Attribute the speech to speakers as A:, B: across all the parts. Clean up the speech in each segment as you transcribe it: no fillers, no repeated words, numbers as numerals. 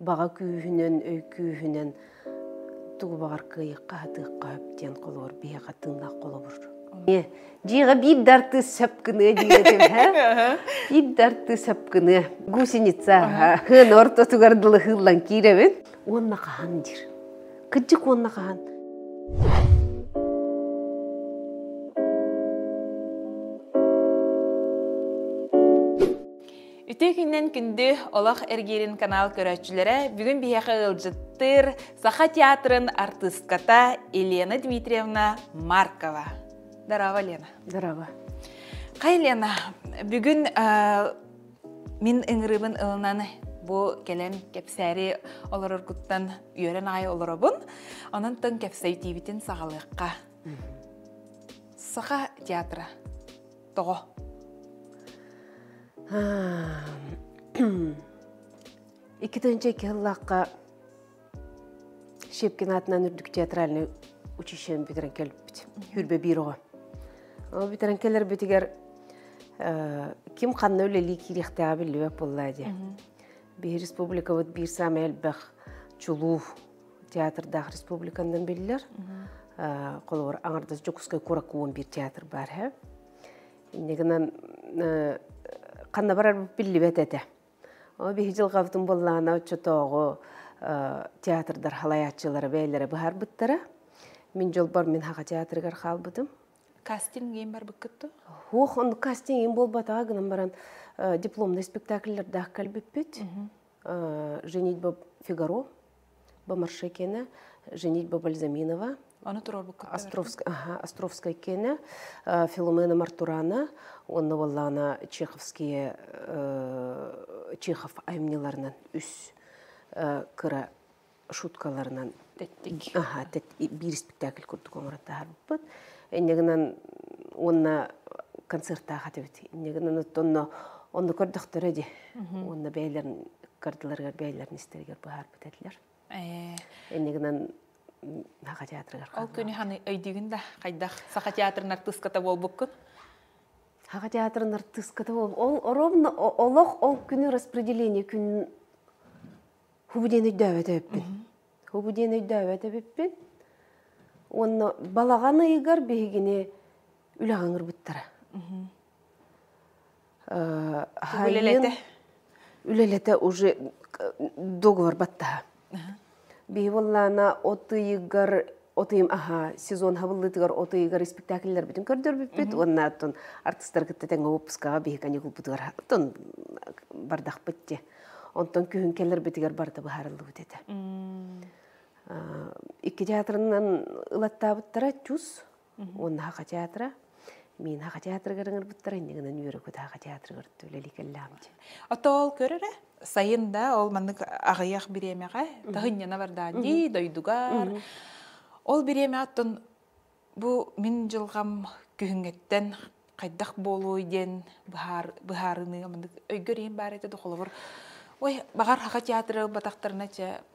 A: bağa kүйүнөн, öy kүйүнөн тугу багар кыйыкка хатыкка өптен колор, бияга тыннак колобур. Жига биддарты сапкыны дигетим, биддарты сапкыны. Гусеница, хын орто тугардылы хыллан киребин. Онна кахан дир. Кыджык онна кахан.
B: Үтекінен күнді Олақ Эргерин канал көрәтчілері бүгін бияқы ғылжыттыр Саха театрын артистката Елена Дмитриевна Маркова. Дарава, Лена.
A: Дарава.
B: Қай, Лена, бүгін мен үңірімін ұлынан бұл келем кепсәрі олар ұргыттан үйерен ай олар обын, онын тұн кепсәй тейбітін сағалыққа. Саха театры. Тоғы.
A: Икитенче кыллакка Шепкин атынан үрдүк театральный училищен битерен келбит. Хүрбе бирого. О битерен келер битигер ким канны өлели кирехте билбе боллади. Би республика вот бир самел бах чулу театрда республикандан биллер. Колор аңарда Жокускай Куракуон бир театр бар, ха. Негенен Қанна барар білібет әті. О, бейі жыл қавдың боллағына өтчетоғы театрдар халаятчылары бәйлері бұхар бұттары. Мен жол бар мен хаға театрығар қал бұдым.
B: Кастинг ең бар бұқытты?
A: Оқ, оны кастинг ең бол батаға гынан баран дипломный спектакльлер дақ кәлбіппет. Женитьба Фигаро, Бамарша кені, Женитьба Бальзаминова.
B: Оны тұрор бұқытты?
A: Островская кені, Филомена Мартурана, оны боллағына Чехов аймнеларынан үс кыра шуткаларынан бір спектакль көрдік оңыратта харбыппыт. Эннегінен онына концертта қатыбыт. Эннегінен онны көрдіқтір өде. Онны бәйлерін, кардыларғар бәйлерін істергер бұхарбыт әділер. Эннегінен Хаға театрығар қалды.
B: Ол күні ханы өйдігін да қайдақ Саха театрын артыската бол бұққын?
A: Хаға театрын артыската бол. Ровно олық ол күні распределение күн хубуден өйдәуәті өппін. Хубуден өйдәуәті өппін. Оны балағаны егар бейгіне үлағаңыр бұттара. Үлелеті уже договор баттаға. Бейволлана отыйым сезон хабыллытыгар отыйгар спектакльлер бүтін көрдір бүппет. Онна аттон артистар кіттетен опускаға бейі каникул бұтығар аттон бардақ бітте. Онтон күйін келер бітігер барды бұхарылы бүтеді. Икки театрынан ұлатта бұттара чус. Онна хақа театра. Мен хақа театры көріңір бұттара. Негінен үйері көті хақа театры көрді өлелі келләмді.
B: Ото ол көрірі? Сайында ол мандык ағаяқ биремеға, тағыннена барда ди, дойдугар. Ол биреме аттын, бұ мен жылғам күйінгеттен қайдақ болу еден бұхарыны өйгөрейін бар еді қолы бұр. Ой, бағар хақа театры батақтарына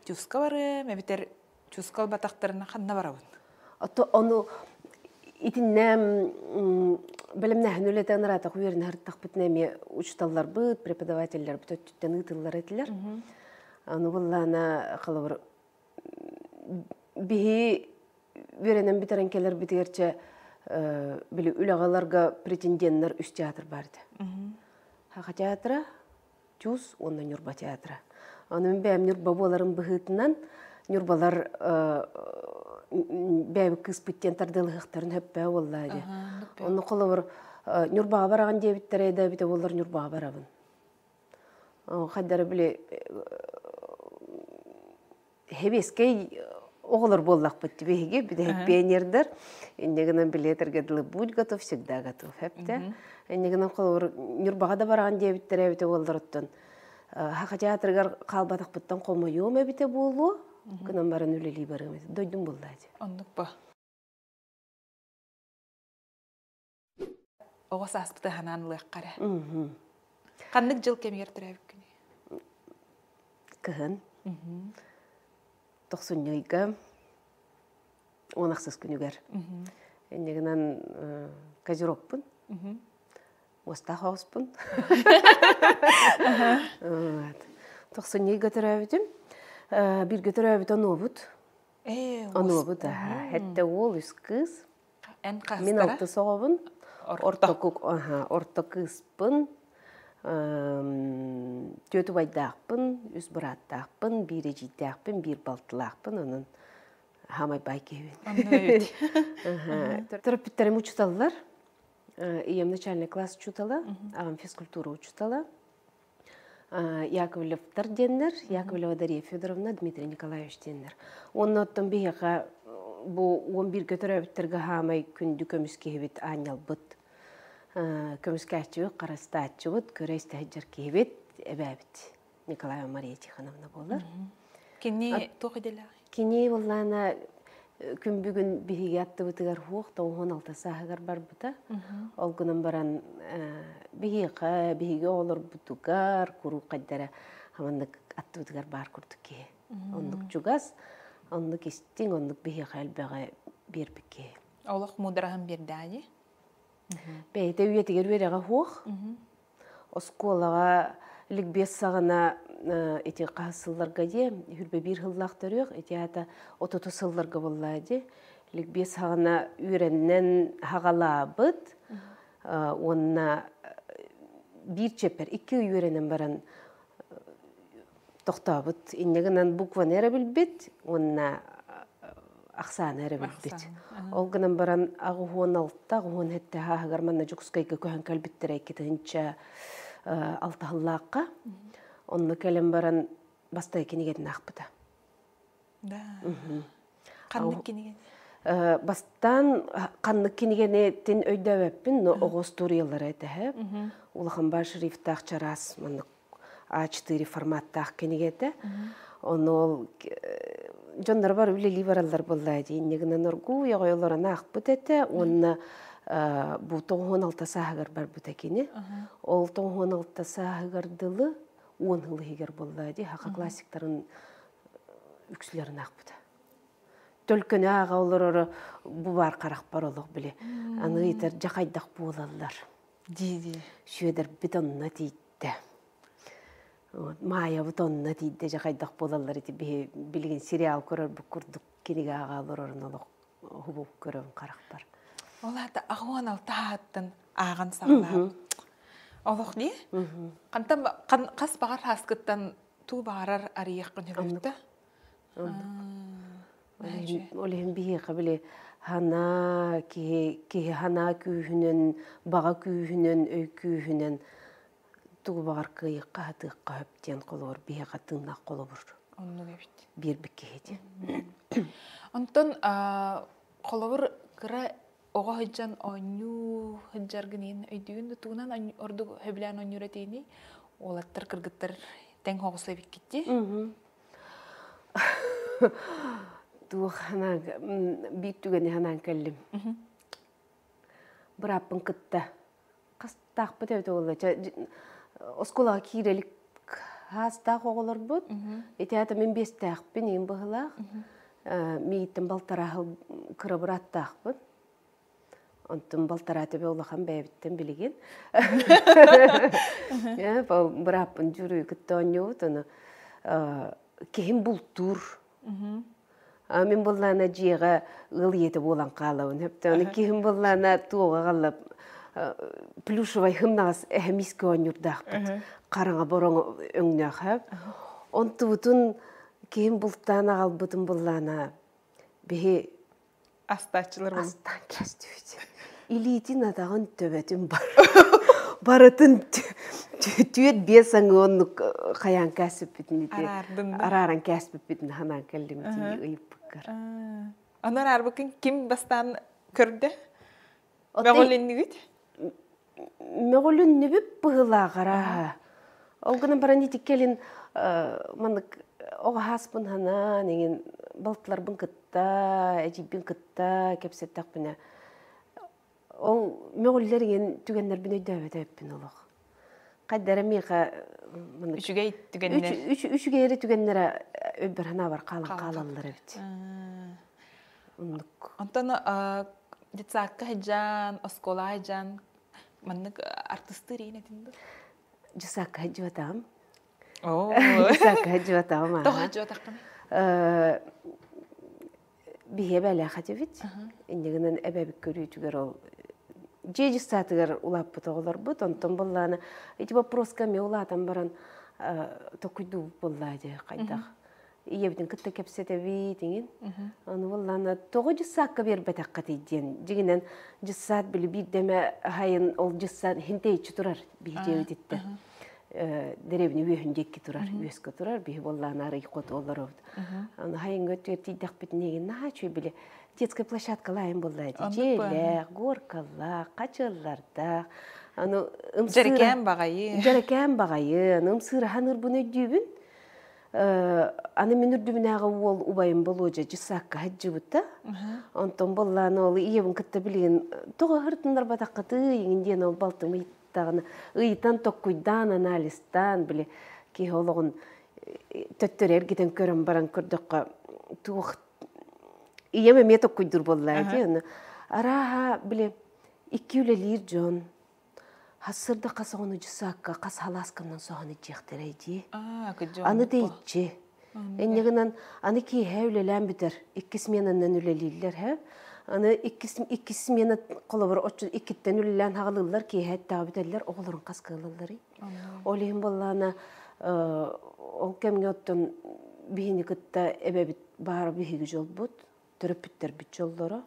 B: чуска бары, мәбетер чускал батақтарына қанна барауын?
A: Оны итиннәм білімнәхін өлетен ратақ үйерін әрттақ бүтінәме учталлар бұд, преподавательлер бұд өттіттен ұтылар әтілер. Аны бұллана қалы бір бейі үйерінен бітерен келер бітігерче білі үлағаларға претенденлер үс театр барды. Хақа театры, чуз, онна Нюрба театры. Аны мен бәйім Нюрба боларын бұғытынан, Нюрбалар бәйбі кыз бүттен тардылығықтарын хөп бәу оллады. Оны қолы бір Нюрбаға бараған дебіттер әйді біті олар Нюрбаға барабын. Қаддары біле хебескей оғылар боллақ бұтты бейге, біді хеп бейнердір. Эннегінен білетіргеділі будь готов, всегда готов. Эннегінен қолы бір Нюрбаға да бараған дебіттер әйді олар ұттын. Хақа театрығар қалбатақ бұттан қолмайуым әбіті болу. Күнен барын өлелей барығымыз. Дойдың болдайды.
B: Ондық ба. Оғас аспыты хананылық қара. Қандық жыл кемегер түрәбік күні?
A: Кығын. 90-ға онақсыз күнігер. Эннегінен козерокпын. Оста қауыспын. Тоқсынней götüröbütüm. Bir götüröbüt onubut. Onubut aha. Hette ol üs kız.
B: En
A: Min
B: kastara.
A: altı soğubun. Orta kızpın. Tötü baydaqpın, üs bırattaqpın, bir ejidaqpın, bir baltılaqpın. Onun hamay baykevin. Терапевттерим учиталлар. Ием начальный класс учитала, ағам физкультура учитала. Яковлевтар деннер, Яковлева Дарья Федоровна, Дмитрий Николаевич деннер. Onun oттан бейеға bu 11 götüröbütтерге хамай күнді көміскебет анял бұд. Көміскәтчі қарастатчы бұд, көрейсті әджір кебет, әбәбіт. Николаева Мария Тихановна болар.
B: Кені тоқ еделі?
A: Кені боллана күн бүгін бейге атты бұтығар хуқ, 16 сағығар бар бұта. Ол күнін баран бейге олар бұтығар, күру қайдара амандық атты бұтығар бар күрді ке. Ондық жүгаз, ондық істің, ондық бейге әлбәға бербі ке.
B: Олық мұдырағын берді әне?
A: Бәйті үйетігер өреға хуқ. Осколаға ликбес сағына эти қасылларға де, үрбе бір ғыллақтар өқ, эти ата ототу сылларға болады. Ликбес сағына үйреннен хағалабыд, онына бір чепер, 2 үйренен баран тоқтабыд. Иннегінен букван әрі білбет, онына ақсан әрі білбет. Ол гынан баран ағы 16-та, 17-та хағығар манна жүкіскайға көйін кәлбеттер әкетінча алтағыллаққа. Онны кәлем баран бастай кенегетін ақпыда.
B: Да. Қаннық кенеген?
A: Бастан қаннық кенегенетін өйдәвәппін, оғыз туриялар әтігі. Улахан бар шрифтақ чарас, A4 форматтақ кенегеті. Оны ол жондар бар үлелі баралар болады. Негінен ұргу, яғайларына ақпыд әті, онына бұл 16 сағығар бар бұт әкені. Ол 16 сағығардылы 10 ғылы егер болады. Хақа классиктарын үксілерін ақпыды. Төлкіні аға олар бұл бар қарақ бар олық біле. Аны етер жақайдақ болалар.
B: Дейді.
A: Шөдер бетонна дейді. Майя бетонна дейді жақайдақ болалар. Білген сериал көрір бұл күрдік кенеге аға олар орын олық хубуп көрін қарақ бар.
B: Оларды ағуан алтағаттын ағын сағылар. Олық не? Қас бағар асқыттан ту бағарар арияқ күнігіпті?
A: Олығын бейе қабілі хана күйінен, баға күйінен, өй күйінен ту бағар қиыққа атыққа өптен қолуыр, бейе қатыңнақ қолу бұр. Бір бікке еді.
B: Онтон қолуыр қыра оға хыджан ойну хыджаргынын өйдігін тұғынан орды хөбілән ойнура дейіні олаттар кыргыттар тәң хоғысла бек кетті?
A: Туғы ханан, бейт түгені ханан кәлім. Бір аппын кытта. Қастақ бұд әуді олы. Осколаға кейрелік хастақ оғылар бұд. Әте ата мен бестақ бін ең бұғылақ. Мейттің балтарағы кыры бір аттақ бұд. Онтын балтараты бе олақан бәйбіттен білеген. Бір аппын жүрі күтті оңы өт. Кейін бұл тұр. Мен боллана жиға ғыл еті болан қалауын. Кейін боллана туға қалап плюшевай хымнағыз әмескі оңырдақ бұд. Қараңа бұрын өңнақ. Онты бұтын кейін бұлттан ағал бұтын боллана бе
B: Астачылар бұл.
A: Астан кәсті өйді. Илейтін адағын төбәтін бар. Барытын түйет бесің оны қаян кәсіп бітін. Араран кәсіп бітін ханан кәлдім дейі ұйып бұққар.
B: Онар арбықын кім бастан көрді? Мәғолінні өйт?
A: Мәғолінні бүп бұғыла қара. Олғының баран етік келін оға хаспын хана, неген балтылар бұн кытта, әжейбін кытта, кепсеттақ бұна. Ол мәғолілерген түгенлер бін өйді өйдәйіппін олық. Қайдары мейқа...
B: Үшіге түгенлер?
A: Үшіге ері түгенлері өйбір хана бар қалалары өйді.
B: Онтан детсаққа хайджан, оскола хайджан, маннық артысты рейін әтінді?
A: Детсаққа хайджу атам.
B: Оо.
A: Сака хаджуата ма.
B: Тохо жотаккан.
A: Бие бәлә хатевит. Иннегенен әбәбик көрүтүгөр ол жежи сатыгар улап бутоголор бут. Онтон болланы эти вопроска ме улатан баран токуйду боллады кайдак. Иебдин кытта кепсете витиңин. Аны болланы тогы жисакка бербетакка тийден. Жигинен жиссат били бир деме хайын ол жиссат хинтейчи турар бийдебитте. Деревни үйөндекки турар, үйөскө турар, бии болланы ары кот олоробд. Аны хайын көтөр тийдак битнеген начу били детская площадка лайын боллайды. Желе, горкалар, качылларда. Аны
B: Жерекем багайы.
A: Жерекем багайы, ымсыр ханыр буны дүйбүн. Аны мен үрдүбүнагы ол убайым болуожа жисакка хаджыбытта. Онтон болланы ол иебин кытта билген тога хыртындар батакка тыйыңден ол балтым ыйттагына ыйтан токкуйдан анализтан биле ки ологун төттөр эргитен көрөм баран көрдөккө тух иеме меток куйдур боллайды. Араха биле 2 үлелир жон. Хасырда касагыны жисакка кас халаскандан соғаны жектерейди. Аны дейчи. Эннегенен аны ки хәүлелән битер. 2 сменаннан үлелилер хә. Аны 2 смена колобор 2тен үлелән хагалылар ки хәтта битерлер огларын каскылылар. Олим боллана ол кемге оттон бихини кытта эбебит бар бихиги жол бут. Төрөпүттер бит жолдору.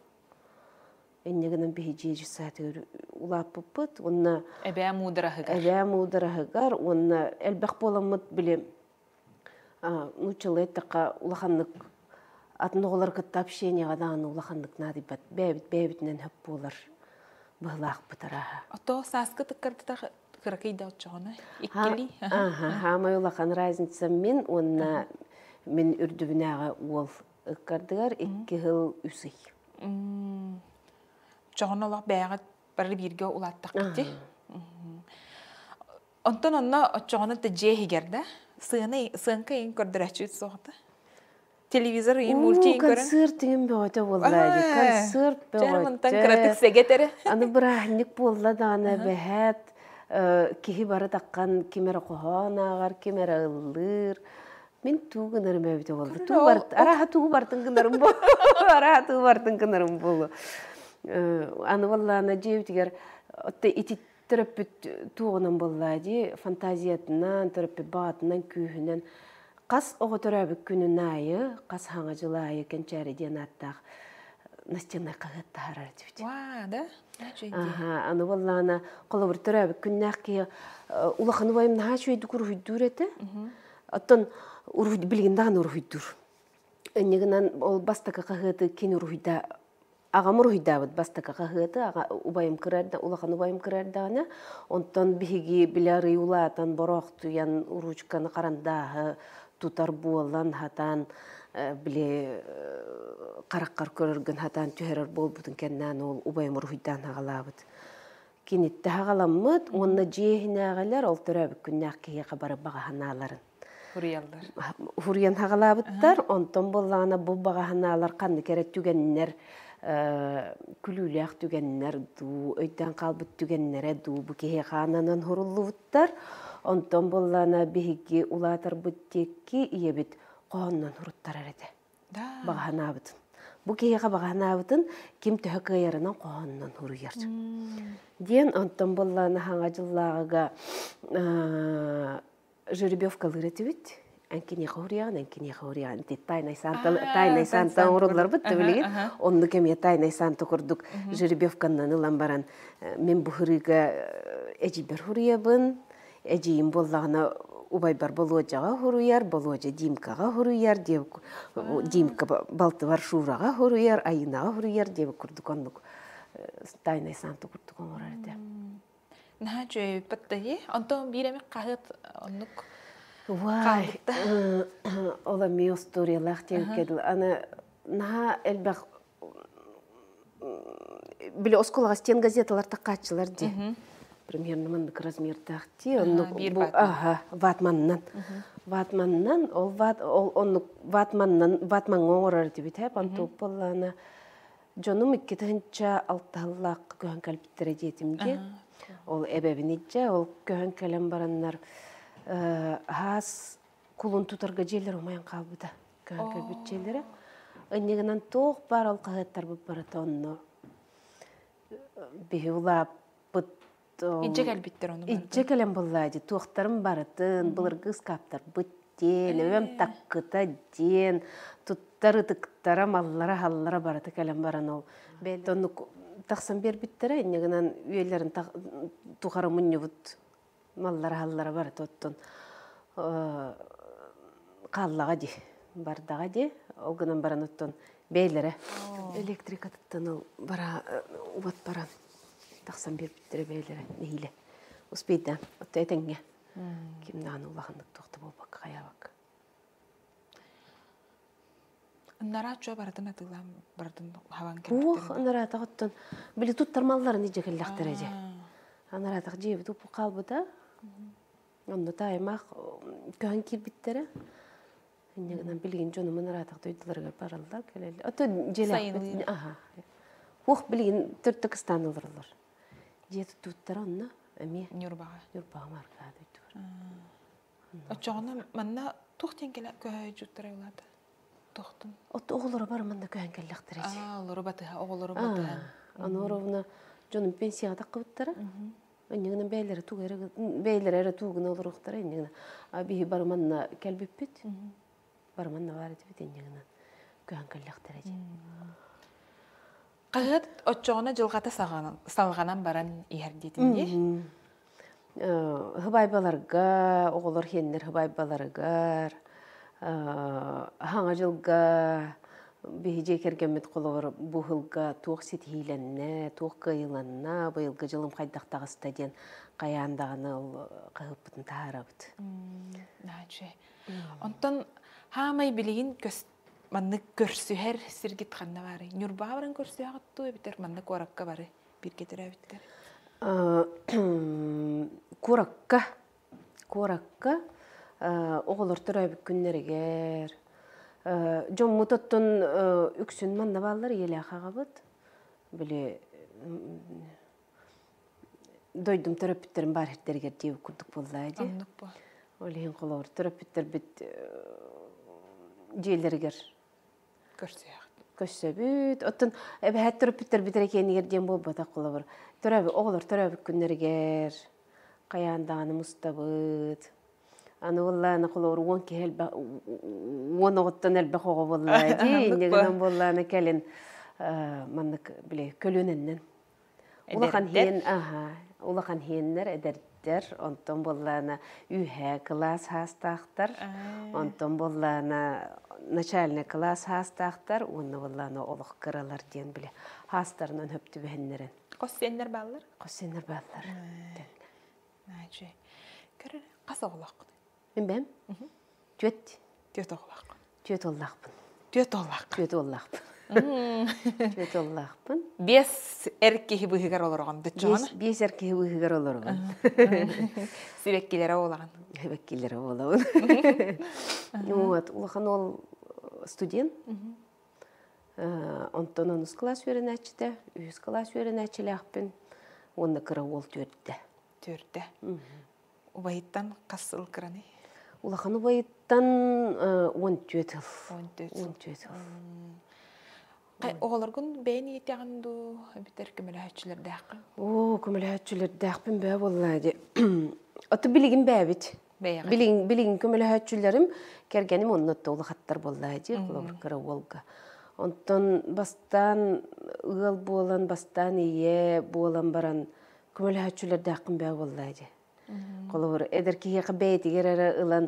A: Эннегенен бихи саты улап бут. Онна
B: Эбә мудрахыгар.
A: Эбә мудрахыгар. Онна элбек боламыт биле нучылеттака улаханнык атныголар кытта общениега дааны улаханнык надибат. Бәбитнен хөп болар. Быйлак бутараха.
B: Ото саскы тыккырдыда кыракыйда отчогона. Иккили.
A: Хама улахан разница мен онна мен үрдүбүнага ол ыккардыгар 2 жыл үсүй.
B: Чоғыналақ бәғат бары бирге улаттақ кетті. Онтон онна чоғыны да жейгерді. Сыңқа ең көрдір әчует соғыды. Телевизор ең мультиен көрін.
A: Концерт ең бөйті болады. Концерт бөйті.
B: Жармантан кіратық сегетері.
A: Аны бірахник болады, аны бәхәт. Кихи бары таққан кемері қоғанағар, кемері ұллыр. Мен туғынырым бөйті болды. Араға туғы бартын кынырым болу. Араға туғы бартын кынырым болу. Аны валлана жеутигер ити төрөпүт туғынан боллады, фантазиятынан, төрөпүт бағатынан, күйінен. Қас оғы төрөбік күнін айы, қас хаңа жылайы кенчәрі ден аттақ настенай қағытты харар дебіті.
B: Ва, да?
A: Аны валлана қолы бір төрөбік күнін ақия улақаны байым наға шөйді күрхүйддур әті. Оттан білгендаған ұрхүйддур. Негінен ол бастақы қағыты кен ұрхүйда Ағам ұрхүйдабыд бастака қағыты, убайым кірәрді, улахан убайым кірәрдіғана, онтан бігі біляры улатан бороқты, ян уручканы қарандағы тутар болан хатан, біле қараққар көрірген хатан түйерер бол бұдың кәннән ол убайым ұрхүйдан ағалабыд. Кенетті ағаламыд, онына жейхіне ағалар, ол түрәбі күннәқ кейе қабары бағаханаларын. Хуриян ағалабыдтар, онтан болағына бұл бағаханалар қанды кәрет түгеннер, күлүләк түгеннер ду, өйден қалбыт түгеннере ду, бұ кеге қананан хұрылуыттар. Онтан боллана бігіге улатар бұттекки иебет қоғаннан хұрыттар әреді. Бағана абытын. Бұ кеге бағана абытын кем түхі қайарынан қоғаннан хұрыяр. Ден онтан боллана хаңа жыллағыға жеребевкалыр етібет. Әнкене қаурияған, әнкене қаурияған. Тайнай сантан ұрылар бұтты білеген. Онны кеме тайнай санты құрдық жеребевканнан ұлан баран. Мен бұхырыға әжібер хұрыябын. Әжейім боллағына убай бар болуаджаға хұрыяр, болуаджа димкаға хұрыяр, димка балты бар шураға хұрыяр, айынаға хұрыяр, деп құрдық оннық тайнай санты құрдық оңыр әрді.
B: Наға жөй бұттығы, онтан биреме қағыт оннық
A: Вай, ола ми историялах тегел. Ана на элбах били осколага стен газеталар такачылар ди. Примерно мындык размердах ди. Ватманнан. Ватманнан ол ватман оңорар ди бит. Антоп боллана жонум иккетенча алталлак көн калпиттер жетимди. Ол эбебиниче ол көн калем бараннар хас кулун тутарга жерлер умаян калбыта. Көнкө бүтчелери. Иннегенен тоқ бар ол кагыттар бу барата онно. Бихула бут
B: Инче кэлбиттер оны бар.
A: Итче келем буллайды. Туактарым баратын, булыргыз каптар бүттен, өм таккыта ден, туттары тыктара маллара халлара бараты келем баран ол. Бәлдонны тақсан бер биттере, иннегенен үелерин тухары муннюбут маллара халлара бараты оттон. Қаллаға ди, бардага ди, олгынан баран оттон бейлері. Электрика туттан ол бара, убат баран. Тақсан бер биттере бейлері, нейілі. Успейді, отты әтенге. Кимнан улағындық тоқты болбақ, қаябақ.
B: Нара чо бардын атылам, бардын хаван кемптерін?
A: Ух, нара тағыттан. Білі туттар малларын ije келләқтір әже. Нара тақ жебі тұпы қалбы да. Онды таймақ көн кирбиттері. Иннегінен білген жонымы нара тақ дойдыларға баралда келелі. Отты желәқ. Ух, білген Түркістан олырылыр. Жеті туттар онна, әме.
B: Нюрбаға.
A: Нюрбаға марқа дойдылар.
B: Отчоғына манна туқтен келі көй жүттірі олады. Тоқтын.
A: Отты оғылары бар манда көн келләқтір әже.
B: Олары батыға, оғылары батыға.
A: Аны оровна жоным пенсияға таққы бұттары. Önüne beyleri tuğları beyleri tuğun olur uxtara önüne. Abi barmanna kelbip bit. Barmanna var edip önüne. Göğen kallaqtıracı.
B: Qağıt otçoğuna jılğata salğanan baran iherdetinde.
A: Hıbaybalarga, oğullar henler hıbaybalarga, hana jılga Бихиже кергенмет қолуыр бұғылға туық сетхейләнне, туық қайыланна, бұйылғы жылым қайдақтағы стадион қаяндағыны қағып бұтын тағара бұд.
B: Нәче. Онтан хамай білеген манны көрсүхер сиргит қанна бары. Нюрба баран көрсүхе ағытту өбітер, манны қораққа бары бір кетір өбіттер.
A: Қораққа оғылыр тұр өбік күннергер. Жон мутоттон үксүн манна баллар еле ақаға бұд. Біле дойдым төрөпіттерін бар хеттергер дейіп күрдік болдайды.
B: Андық бұл.
A: Олейін қолауыр төрөпіттер біт желдергер көсі бүт. Оттын әбәт төрөпіттер бітір екенігер дем бол бата қолауыр. Оғылар төрөпік күннергер, қаяндағаны мұста бұд. Аны والله نقول روان كهل وانا قطنا البخو والله دي نقدم والله أنا كلن منك بلي كلونن والله كان هين والله كان هين نر أدردر أنتم والله أنا يوها كلاس هاستاختر أنتم والله أنا نشالنا كلاس هاستاختر وانا والله أنا الله كرالر دين بلي هاستر نهبت بهنرن
B: قصينر بالر
A: قصينر بالر
B: ناجي كرر قصولاق
A: من بهم؟ جوت.
B: جوت أغلق.
A: جوت الله بن.
B: جوت أغلق.
A: جوت الله بن. جوت الله بن.
B: بيس إركيه بيهجر ولرغم دتجانا.
A: بيس إركيه بيهجر ولرغم.
B: سيبكيلر أولان.
A: سيبكيلر أولان. نوات الله خنول студент. Антонон класс öğrençte, üç класс öğrençileğpin. Onda kıra ol törtte.
B: Törtte. Ubahittan qasıl kırani.
A: Улаханы байыттан 14 жыл.
B: 14 жыл. Оғаларғын бәйін етеғанды бітер көмілі дәқі?
A: Көмілі дәқпін бә боллады. Оты білігін бәбіт. Білігін көмілі хөтчілерім кәргенім оннатты олы қаттар боллады. Құлабыр кірі олға. Онтан бастан ұғал болан, бастан ие болан баран көмілі хөтчілер дәқпін бә боллады. Қолуыр, әдіркеге қыбәйті керері ұлан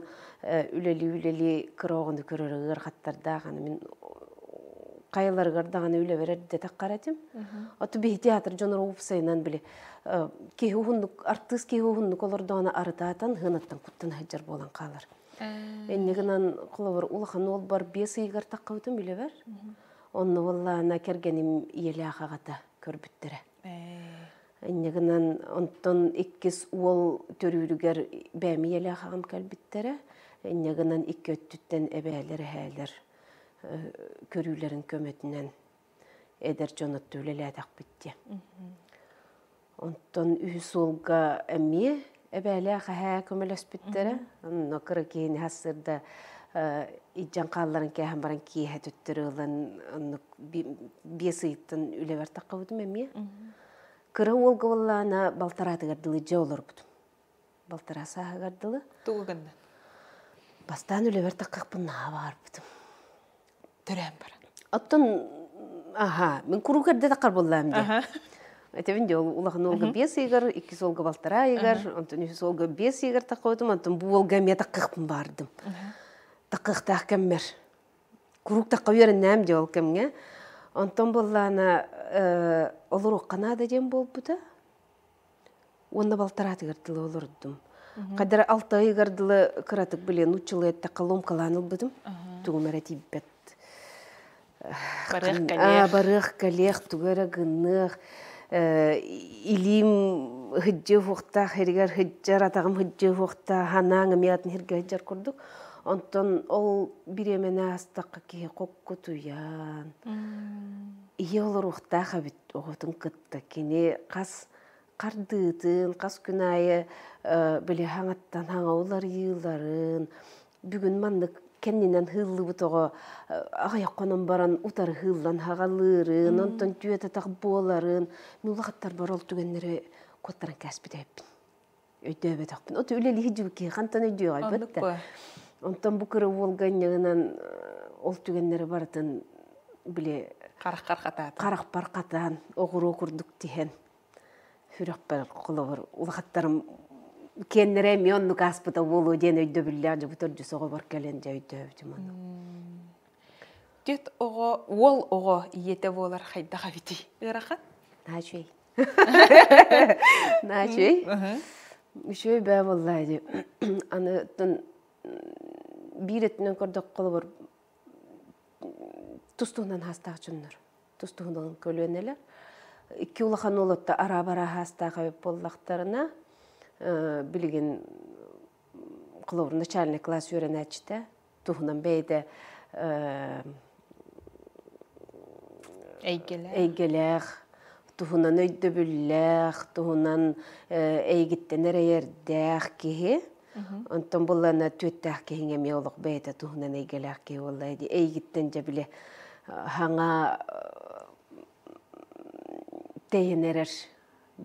A: үлелі кірағынды көрері ғыр қаттардағаны мен қайылар ғырдағаны үлі берерді таққар әтім. Оты бей театр жоныр опсайынан біле артыс кей ұғындық олырдағаны арытатан ғынаттан құттан хаджар болан қалар. Әннегінен қолуыр, ұлыған ол бар 5 үйгар таққа өтім біле бер. Онны олағына кергенім елі ақағата көрбіттірі. Әннегінен онтон 2 ол төрүрүгер бәмі елі ақағым кәлбіттірі. Әннегінен 2 өттіттен әбәлері әлер көрүлерін көметінен әдер жонатты өлелі әдақ бітті. Онтон үйс олға әме Эбәле ха көмөлөс бүттере. Онно кыры кийин хасырда иҗан калларын кәһәм баран кие төттөрүлен онно бесыйттын үлебер такыбытым эми. Кыры олга боллана балтаратыгар дылы жолор бут. Балтараса гардылы.
B: Тугунда.
A: Бастан үлебер такыппын бар бутум.
B: Төрәм бар.
A: Оттон мен курукерде такар боллам де. Этебин де улахын олга 5 игар, 2 олга балтара игар, онтон 3 олга 5 игар такыбытым, онтон бу олга мен такыппын бардым. Такыктак кеммер. Курук такып йөреннәм де ол кемге. Онтон боллана олурук канада дем болбута. Онда балтараты гырдылы олурдум. Кадыр 6 ай гырдылы кыратык билен учылы этте калом каланыл бутум. Тугумара тибет. Барых калех тугара гынных. Илим хыджы вакта хергер хыджар атагым хыджы вакта ханаң миятын хергер хыджар курдук. Онтон ол биремене астакка ки коккутуян. Иолорухта хабит оготун кытта кини кас кардытын, кас күнайы биле хаңаттан хаңаулар йылларын бүгүн мандык кеннинен хыллы бутого агаяққонон баран утар хыллан хагалырын, онтон түйөтө так боларын, муллахаттар бар ол түгеннери коттарын кәспидеп. Өйдөбө такпын. Ото үлели хижүки кантан өйдөө айбытта. Онтон бу кыры волганнан ол түгеннери бартын биле Карак баркатан огуру курдук тиһен. Хүрөкпер колобор улахаттарым кеннере мионну каспыта болу ден өйдө билляжы бутор жусого бар келен жөйдө жуман.
B: Дет ого иете болар хайда хабити. Ыраха?
A: Начей. Начей. Мишөй бә боллайды. Аны тон биретнен көрдөк колобор тустугунан хастаак жуннар. Тустугунан көлөнелер. Икки улахан олотта ара-бара хастаак боллактарына билген колобор начальный класс үйрөнөчтө. Тугунан бейде эйгелер, тугунан өйдө бүллер, тугунан эйгиттен эрердер кихи. Онтон боллана төттәк кихиңе меолог бейде тугунан эйгелер кихи боллайды. Эйгиттен жабиле хаңа тейенерер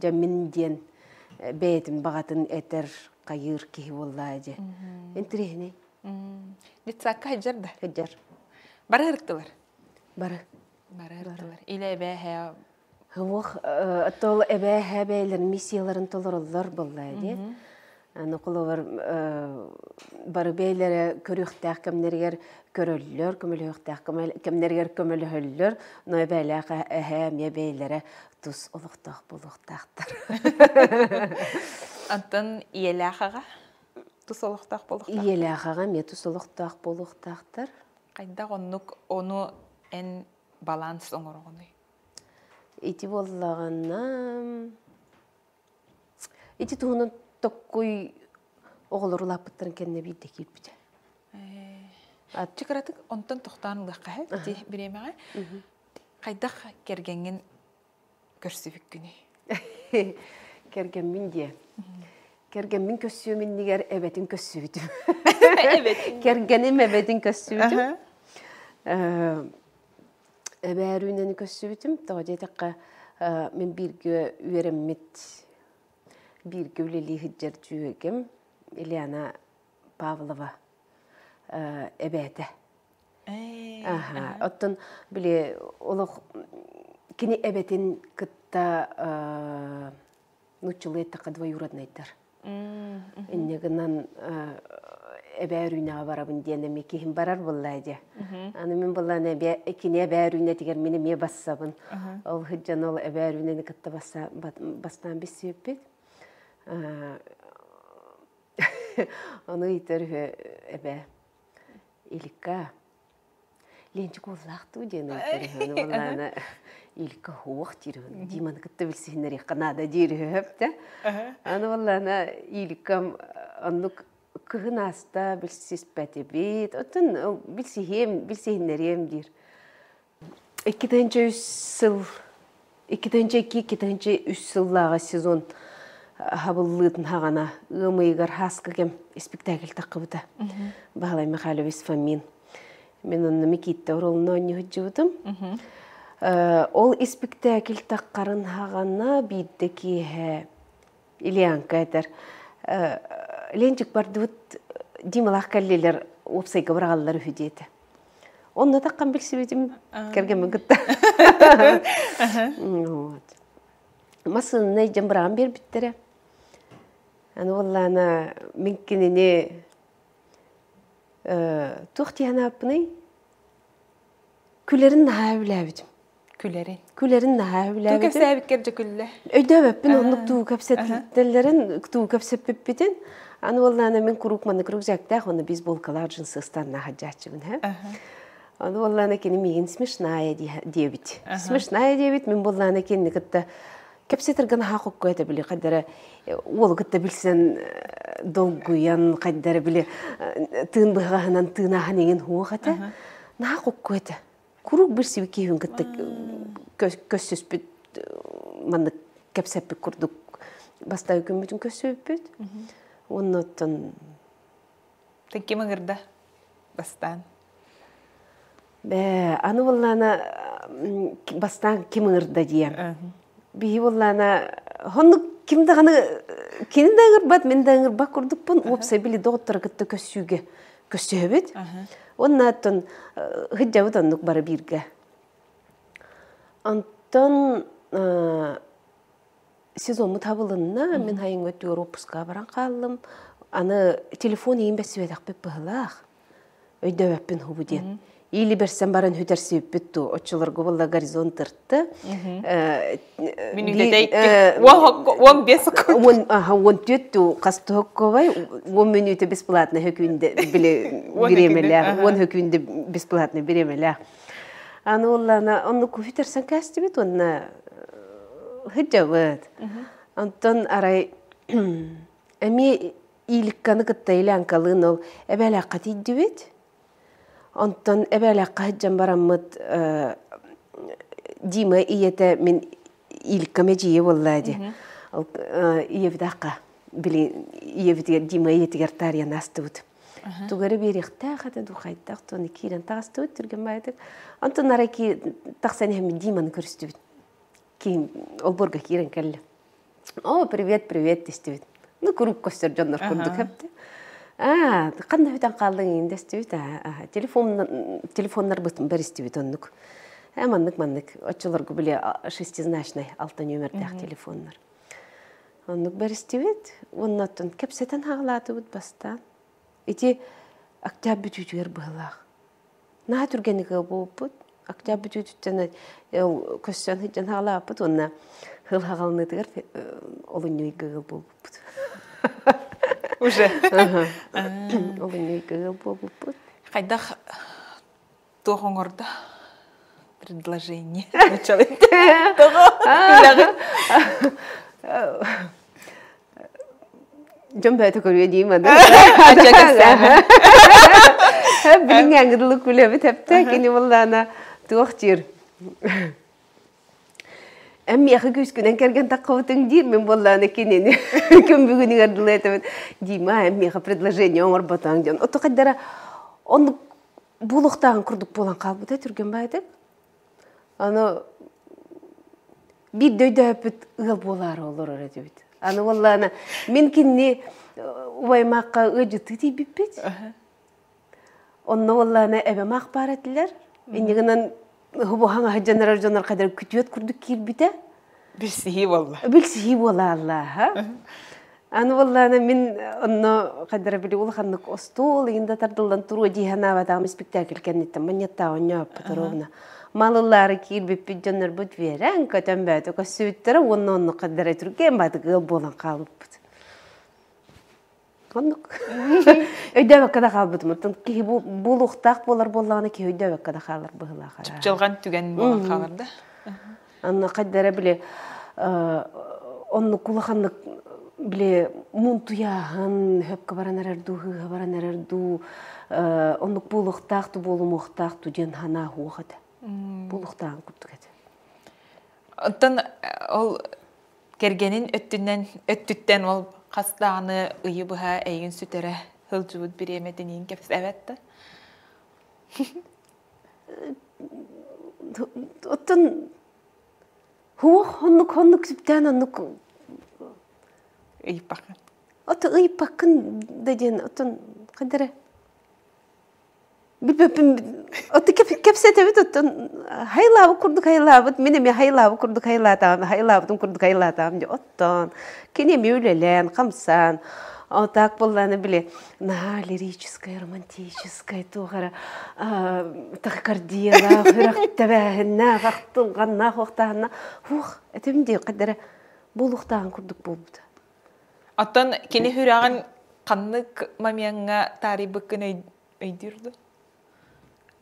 A: жаминден бейтин багатын этер кайыр кихи боллайды. Энтрихни.
B: Литсакка хаджарда?
A: Хаджар.
B: Бары ырыктылар?
A: Бары.
B: Иле бәһә.
A: Ховох тол эбәһә бәйләр миссияларын толорулар боллайды. Аны коловар бары бәйләре көрүхтәк кемнәргә көрөллөр, көмөлөхтәк кемнәргә көмөлөһөллөр, но бәйләгә әһәм я бәйләре тус олуктак булуктактар.
B: Антон иеләхәгә тус олуктак булуктак.
A: Иеләхәгә ме тус олуктак булуктактар.
B: Кайда гоннук ону эн баланс оңоргоны.
A: Ити боллаганна ити туунун tokkuy oğulurulap bıttırın kendine bir de kirpide.
B: Çıkaratık ondan toxtanlıqqa hep biremeğe. Qaydaq kergengin körsüvük günü.
A: Kergenmin diye. Kergenmin kössüvümün niger ebetin kössüvüdüm.
B: Evet.
A: Kergenim ebetin kössüvüdüm. Eberünen kössüvüdüm. Tağcaytakka min bir gö üveremmit bir gövleli hıccar cüvegim Ilyana Pavlova ebede. Ottun bile oluq kini ebetin kıtta nutçılığı ettiqa двоюродныйдар. Иннегынан эбәрүнә барабын дигәндә мекеһим барар буллайды. Аны мен булланы кини эбәрүнә тигән мине ме бассабын. Ол хыҗҗан ол эбәрүнәне кытта бастан бисепет. Onu iterhe ebe ilka lenci kozlaktı diye iterhe vallahi ilka hoğ dirhen diman kıtta bilsinleri Kanada dirhe hep de ana vallahi ilkam anlık kıhnasta bilsiz petebit otun bilsihinleri dir. İki tane üç yıllığa sezon хабыллытын хагана ымыйгар хаска кем спектакль таққыбыта. Бағалай Михайлович Фомин. Мен онны Микитта ролына ойнығыджудым. Ол спектакль таққарын хагана бидді кейі Ильянка әтір. Ленчик бардывыт Дималақ кәллелер опсайға бірағалылар үхідеті. Онны таққан білсібедім кәргемі күтті. Масынына жамбыраған бер біттірі. Оллана менкеніне тұқтияна апыны күлерін наға біләбідім. Күлерін наға біләбідім.
B: Ту кәпсәбік керді күлі?
A: Өйді өппін, онлық ту кәпсәттелерін ту кәпсәп өппеден. Оллана мен күрік жәктәқ, оны бейсболкалар жынсыстан наға жатшығын. Оллана кені меген смешная дебет. Смешная дебет, мен боллана кені күтті кәпсетірген хақық көйті білі, қадары ол күтті білсен долгуян, қадары білі тыын бұғағынан тыынағын еген хуғаты. Нақық көйті. Күрік бір себі кейін күтті көссіз бүт, маңды кәпсәпі күрдік баста өкім бүтін көссіз бүт. Оны оттын...
B: Тен кемі ғырда бастан?
A: Аны боллана бастан кемі ғырда дейм. Бейі боллана, ғаны кемді ғаны кені дәңір бат, мен дәңір бақ күрдік бұн, опсай білі доғыттары күтті көссүйге көссі өбет. Онна аттын ғыджауыд аннық бары бірге. Антон сезонмы табылынна, мен хайын өттігір опусқа баран қалым. Аны телефон ең бәсі өйдақ біп бұғылақ. Өйді өппін хубуден. Или берсем баран хүдерси өппітту. Отчыларға болла горизонт ұртты.
B: Мен үйдетейкі. Он бесік.
A: Он төтту қасты өкковай. 10 минуты бесплатно хөкуінде беремелер. Он хөкуінде бесплатно беремелер. Аны оллана, онны көфетерсен кәсті бет, онны хүджауыд. Антон арай, әме ийлікканы күтті илянкалын ол әбәлі аққат ейді бет. Онтон әбәлі қағыджан барамыд Дима иеті мен иліккаме жие боллады. Иевді аққа, иевді Дима иетігер тариян асты бұд. Тугары беректі қады дұқайдақ, тоны кейрен тағасты бұд, түрген байдық. Онтон ара ки тақсан әмі Диманы көрісті бұд. Кейін ол борға кейрен кәлі. О, привет, десті бұд. Ну, күріп көстер жонлар күрдік әпті. Қанда бүтін қалдың енді істебет, телефонлар бұтын бір істебет оннық. Маннық, отчыларға біле шестизначный 6 нөмірдәқ телефонлар. Оннық бір істебет, онын аттын кәпсетен ағылаты бұд бастан. Эти октябрь бүтігер бұғылақ. Наға түргенігі болып бұд, октябрь бүтігер көстен хыджан ағылап бұд, онына ғыл ағалынытығыр олын үйгігі болып бұд.
B: Уже.
A: Олын үйгігі болып бұд.
B: Қайдақ тоғыңырда предложение началось.
A: Жон бәйті көрген дейм ады. Білің әңгірлік күлі тәпті, кені болдана туақ жер. Әммеқі көскінен кәрген таққауытың дейм, мен болдана кенені көн бүгінің ардылы әтімін. Дейм, әммеқі предложение оңыр батаң дейм. Оты қайдара, оны бұлықтағын күрдік болан қалбыда түрген бәйдік. Аны бір дөйді өпіт ұғыл болары олар өрәді бейді. Аны олланы, мен кенне уаймаққа өжіті дей біппет. Онны олланы әбемақ бар әтілер. Енегінен ғыбуғаңа жанар қадар күтует күрдік келбіді.
B: Білсіхи болла.
A: Білсіхи бола Аллаха. Аны олланы мен онны қадар білі олғанлық остол, егінді тардылдан тұру дейхана батағым спектакль кәнеттім. Манетта оңа Петровна. Малылары келбіп жанар бұд верен, көтен бәді көсіуіттері, оны қадар әтірген бәді ғыл болан қалып бұд. Онық. Өйді өккада қалбыдым. Кей бұл ұқтақ болар болағына кей өйді өккада қалар бұғыла қара.
B: Чыпчылған түген болан қаларды.
A: Оны қадар біле, оны құлақанлық біле мұн тұяғын, өпкі баран әрәрду, ғыға баран әрәрду, оны бұл ұқтақты, болым ұқтақты ден хана хуғады. Бұл ұқтағын күттік әді.
B: Оттан ол Кергенин өттүттен ол қастағаны ұйы бұға әйін сүтері хылжуыд біремедінен кепс әвәтті.
A: Оттон хоннук сүптен оннук
B: Ұйып бақын.
A: Отто ыйып бакын деден оттон кадере билбеппин отто кепсетебит оттон хайлабы курдук хайлабыт менеме хайлабы курдук хайлабытын курдук хайлатам же оттон кенеме үлелен камсан так болланы биле на лирическая романтическая тугара тахикардия хырактабахна гактын ганна хохтана хух этемди кадере булуктаган курдук болбут.
B: Оттон кені хүрағын қаннық мамияңа тарибықын өйдірді.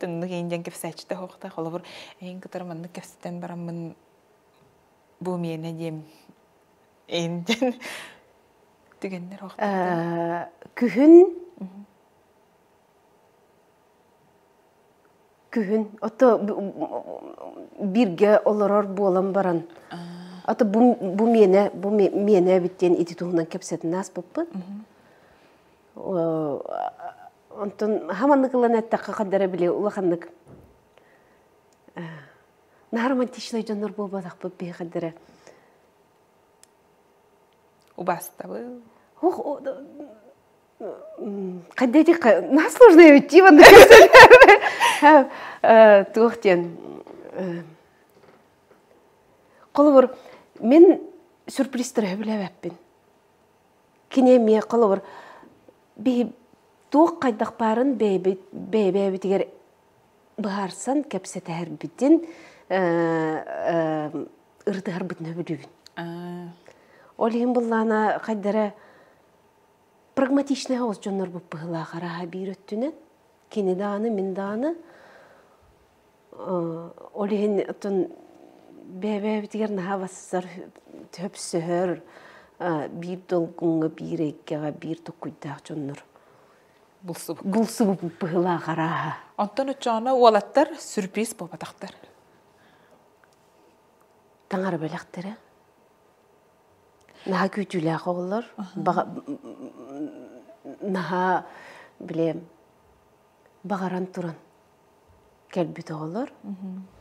B: Тыннықейінден кепсәчті хоқта. Қолы бұр әйін күтір маннық кепсеттен барамын бұл мені дем eynden tügenler hoqta.
A: Kühün ata birge olarar bolan baran. Ata bu mene bitten iti tuğundan kepsetin nas bıppı. Ondan hamanlıkılan ettaqqa qaddara bile ulaqanlık. Naharmantişnay canlar bobadaq bıppı qaddara.
B: Убаста вы?
A: Ох, қаддети нас сложно уйти в Тухтен. Қолыбыр, мен сюрпризтер біләбәппін. Кенеме қолыбыр, туық қайдақ барын бәйбәбетігер бұғарсан кәпсеті әрбіттен ұрды әрбітін өбілігін. Олеген бұллана қайдара прагматичный ауыз жонлар бұп бұғыла қараға бір өттінен. Кені даны, мен даны. Олеген бәбәбетігер наға басызар төпсігір бір долғыңға, бір еккеға, бір тұққүйдақ жонлар. Бұлсы бұп бұғыла қараға.
B: Онтан өтчағына олаттар сюрприз бопатақтар.
A: Таңар бөліқтері. Наha kütüler olur, naha bileyim, bağıran turan kelbit olur,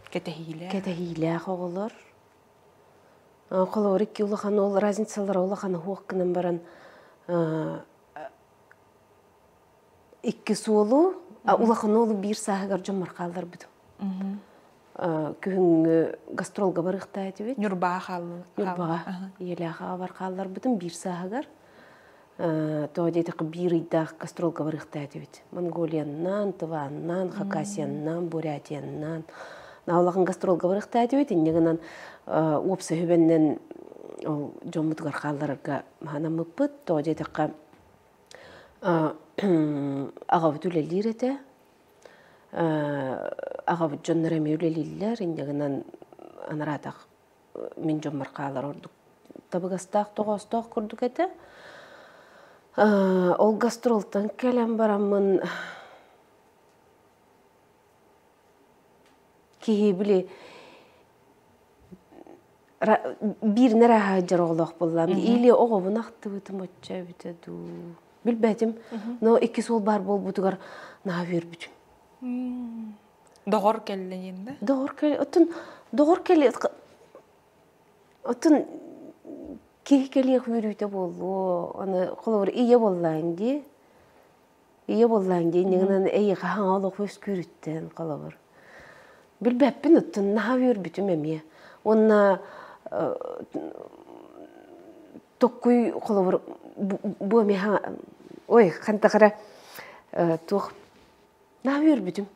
A: ketehiler olur. Kolor iki ulakan ol, raznisalar ulakan hukkının baran iki solu, ulakan olu bir sahagar cumar kalır bidim. Күн гастролга барықта әтебет.
B: Нюрбаға қалды.
A: Нюрбаға. Еліға бар қалдар бұдым бір сағығар. Тоғадетіқі бір үйдақ гастролга барықта әтебет. Монголияннан, Тываннан, Хакасияннан, Бурятияннан. Наулағын гастролга барықта әтебет. Негінен опсы хөбеннен жомытығар қалдарға мағана мұппыт. Тоғадетіқі ағабыт үлелер әті. Ағабыт жонлар әмеулелілер, индегінен анаратақ мен жомар қалар ордық. Табығастақ, тоғастақ көрдік әті. Ол гастролтан кәлем барамын кейі біле бір нәрәға жар оғылақ болам. Или оғабын ақты бұтым өтчә бітеді. Білбәдім, но екі сол бар бол бұтығар наға бер бүтін.
B: Doğru kelleğinde.
A: Doğru kelleğinde. Doğru kelleğinde. Otun kelleği yürüyte bollu. Onu kolor iyi bollan diye. İyi bollan diye. Neden iyi hangalık hoş görütten kolor. Bilbepin otun naha yürü bütün memiye. Ona tokkuy kolor bu meha. Oy kantakara tuh. Навер бүтім.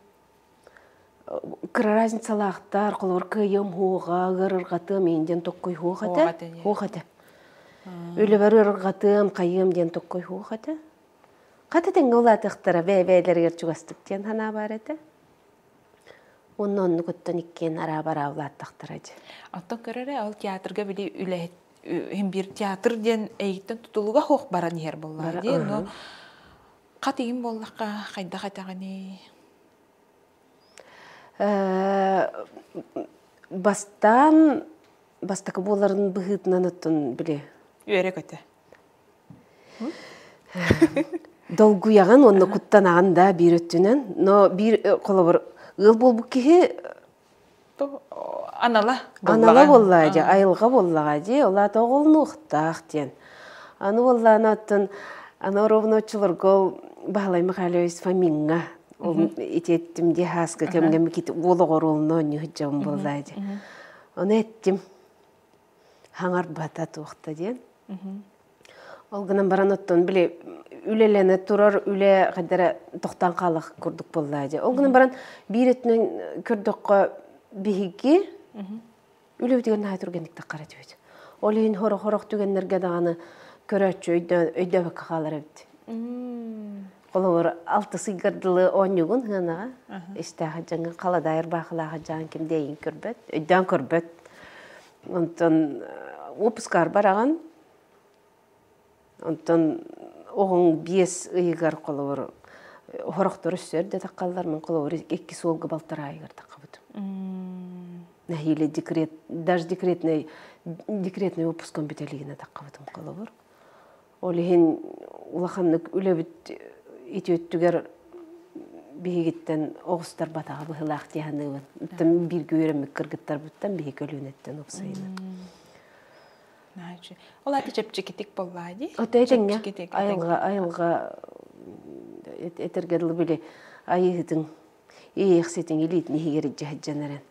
A: Разницалақтар, қолыр күйім хоға, ғырырғатым, енден тоққой хоғаты. Өлі бір ұрғатым, қайым ден тоққой хоғаты. Қататын олатықтары бәйлер ерчуғастықтен хана бар әді. Оның көттен ikкен ара-бара олаттықтыр әді.
B: Аттан көрері, ал театрға біле үләйт, бір театр ден әйттен тұтылуға хоқ баран ер болар. Қатығын болдаққа қайда қатағаны?
A: Бастан бастакы боларын быһытынан оттон биле.
B: Үере көтө.
A: Долгуяган онны куттанаган да бир өттүнөн, но бир колобор ыл болбу кихи
B: Анала
A: боллаажы, айылга боллагажы, ола тоголну ухтаах тен. Аны боллаана оттон аны ровночулорго Бахалай Михайлович Фоминга итеттим де хаска кемге микит ологорулно нюхжам боллаажы. Оны еттим хаңар бата туухта ден. Ол гынан баран оттон биле үлелене турар үле кадара токтан калык курдук боллаажы. Ол гынан баран бир этнен көрдөккө биһиги үле деген хатургендикте каратыбыт. Ол ин хорох түгеннерге даганы көрөчү өйдө калар эбит. Колор алты сыгырдылы онюгун ханага истага жаңы каладайыр бахлага жан ким дейин көрбөт, өйдөн көрбөт. Онтон опускар бараган. Онтон огон биес ыйгар колор хорохтор өссөрдө таккаллармын колор эки солгы балтарайгар таккабыт. Нахиле декрет, даже декретный отпуском бителигине таккабытым колор. Олихин улаханнык үлөбүт итөттүгөр бигиттен огустар батага быхылак тиһаныбын. Тем бир көрөмүк кыргыттар буттан биги көлүнөттөн оксайны.
B: Начи. Ола течепчикитик боллади.
A: Отейтеңе айылга этергедил биле айыгытың ийексетиң илитни хигери жаһжанаран.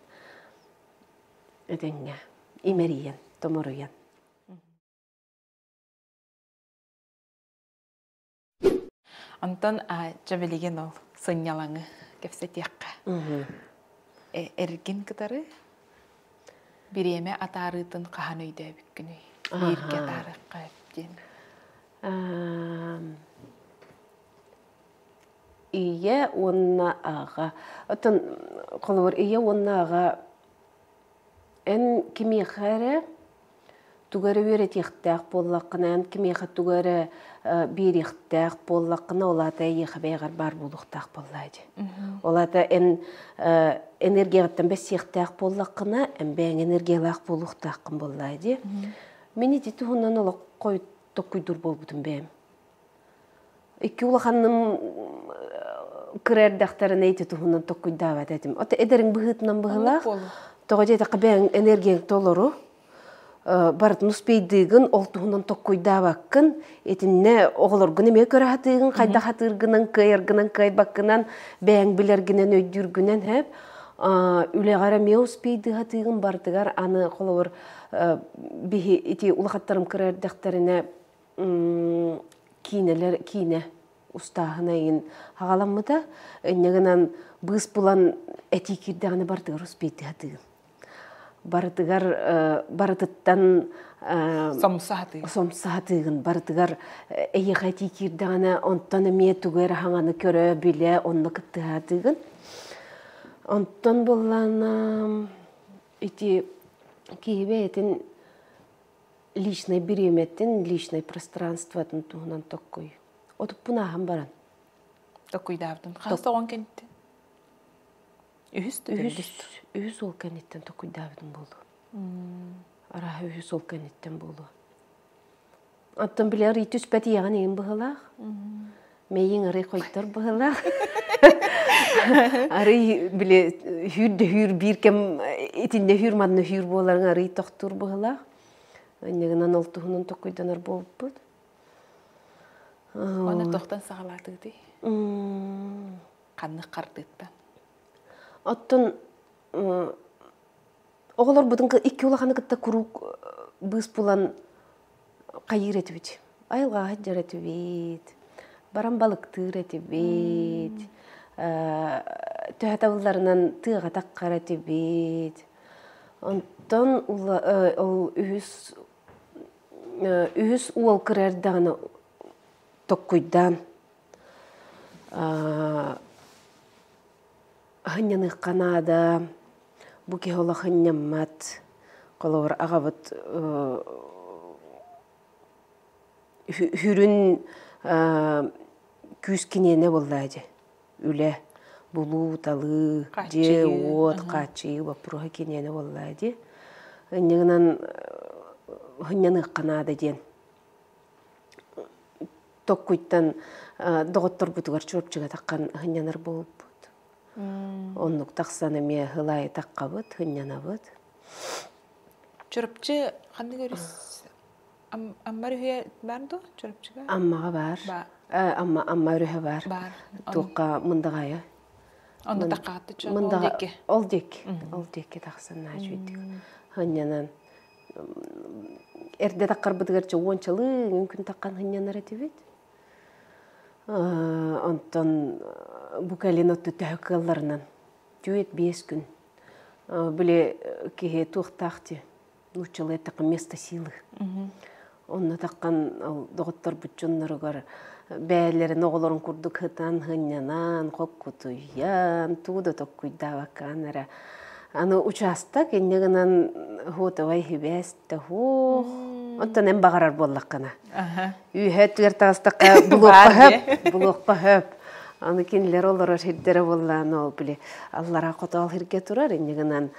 A: Этеңе имериен, томоруен.
B: Антон жабелеген ол сынялаңы кепсетиякка. Эргин кытары биреме атарытын кахан өйдө бүккүнү. Бирге тарыкка эптен.
A: Ие онна ага. Отон колор ие онна ага эн кимихаре тугары веретихтак боллакына эн кимиха тугары бирихтак боллакына олата ехбегар бар булуктак боллайды. Олата эн энергияттан бесихтак боллакына эн бен энергиялак булуктак боллайды. Мени титухунан олок кой токуйдур болбутун бем. Икки улаханным кырердактарын эйтитухунан токуйдават этим. Ота эдерин быхытынан быхылак тогожета кабен энергия толору барыт нуспейдыгын олтуһунан токкуйдаабаккын этинне оголоргун эме көрахатыгын кайда хатыргынан кыйыргынан кайбаккынан бэң билергинен өйдүргүнен хеп үлегара ме успейдыгатыгын бартыгар аны колор бихи ити улахаттарым кырардактарына кине устаахынайын хагаламмыта эннегенен быс булан этикирдаганы бартыгар успейдыгатыгын барытыттан сомсаатыгын бартыгар эйехати кирдагана онтон эме тугер хаңаны көрө биле онны кыттыатыгын онтон боллана ити кийбетин личный береметтин личный пространствотун туунан токкой отуппунаахан баран
B: токкуйдаабытын хастогон кенти
A: Үһүс ол кенеттен токуйдаабытын болду. Ара үһүс ол кенеттен болду. Аттан билер итүс пәти яган ен быһылах. Мейин ары койтор быһылах. Ары биле хүр бир кем итинде хүр манны хүр боларың ары токтур быһылах. Эннегенен олтуһунун токуйданар болуппут.
B: Аны токтан сагалатыгы. Канны кардыттан.
A: Оттон оголор бутун икки улаханы кытта курук быс булан кайыр этибит. Айылга хаджар этибит. Баран балыктыр этибит. Төһәтабылларынан тыга таккар этибит. Онтон ол үһүс уол кырардаганы токкуйдан ханняны канада буки хола ханняммат колор агабыт хүрүн күскинене боллаажы үле булу талы же от качы бапруга кинене боллаажы Иннегенен хынняны канада ден. Токкуйттан доготтор бутугар чурпчуга таккан хыннянар болуп бут. Оннук таксаны ме хылай таккабыт, хыннянабыт.
B: Чурпчу кандай көрүс? Аммар үе бардо чурпчуга?
A: Аммага бар. Амма үрүһө бар.
B: Бар.
A: Туққа мындагая.
B: Онда таккатты чу.
A: Ол деке таксана жүйдүк. Хыннянан эрде таккар бытыгарчы ончалы мүмкүн таккан хыннянар этибит. Онтон букалинотты тәккалларынан жүйет 5 күн. Биле кеге туктакты. Нучалы этак место силы. Онна таккан доготтор бутчуннарыгар бәлерин оголорун курдук хытан хыннянан коккутуян туда токкуйдабаканара. Аны участок иннегенен хотовай хибесте хо. Онтон эм багарар боллаккана. Үйһөттүгер тастакка булукка хөп. Аны кинлер олор хиддере боллан ол биле. Аллара котол хирге турар иннегенен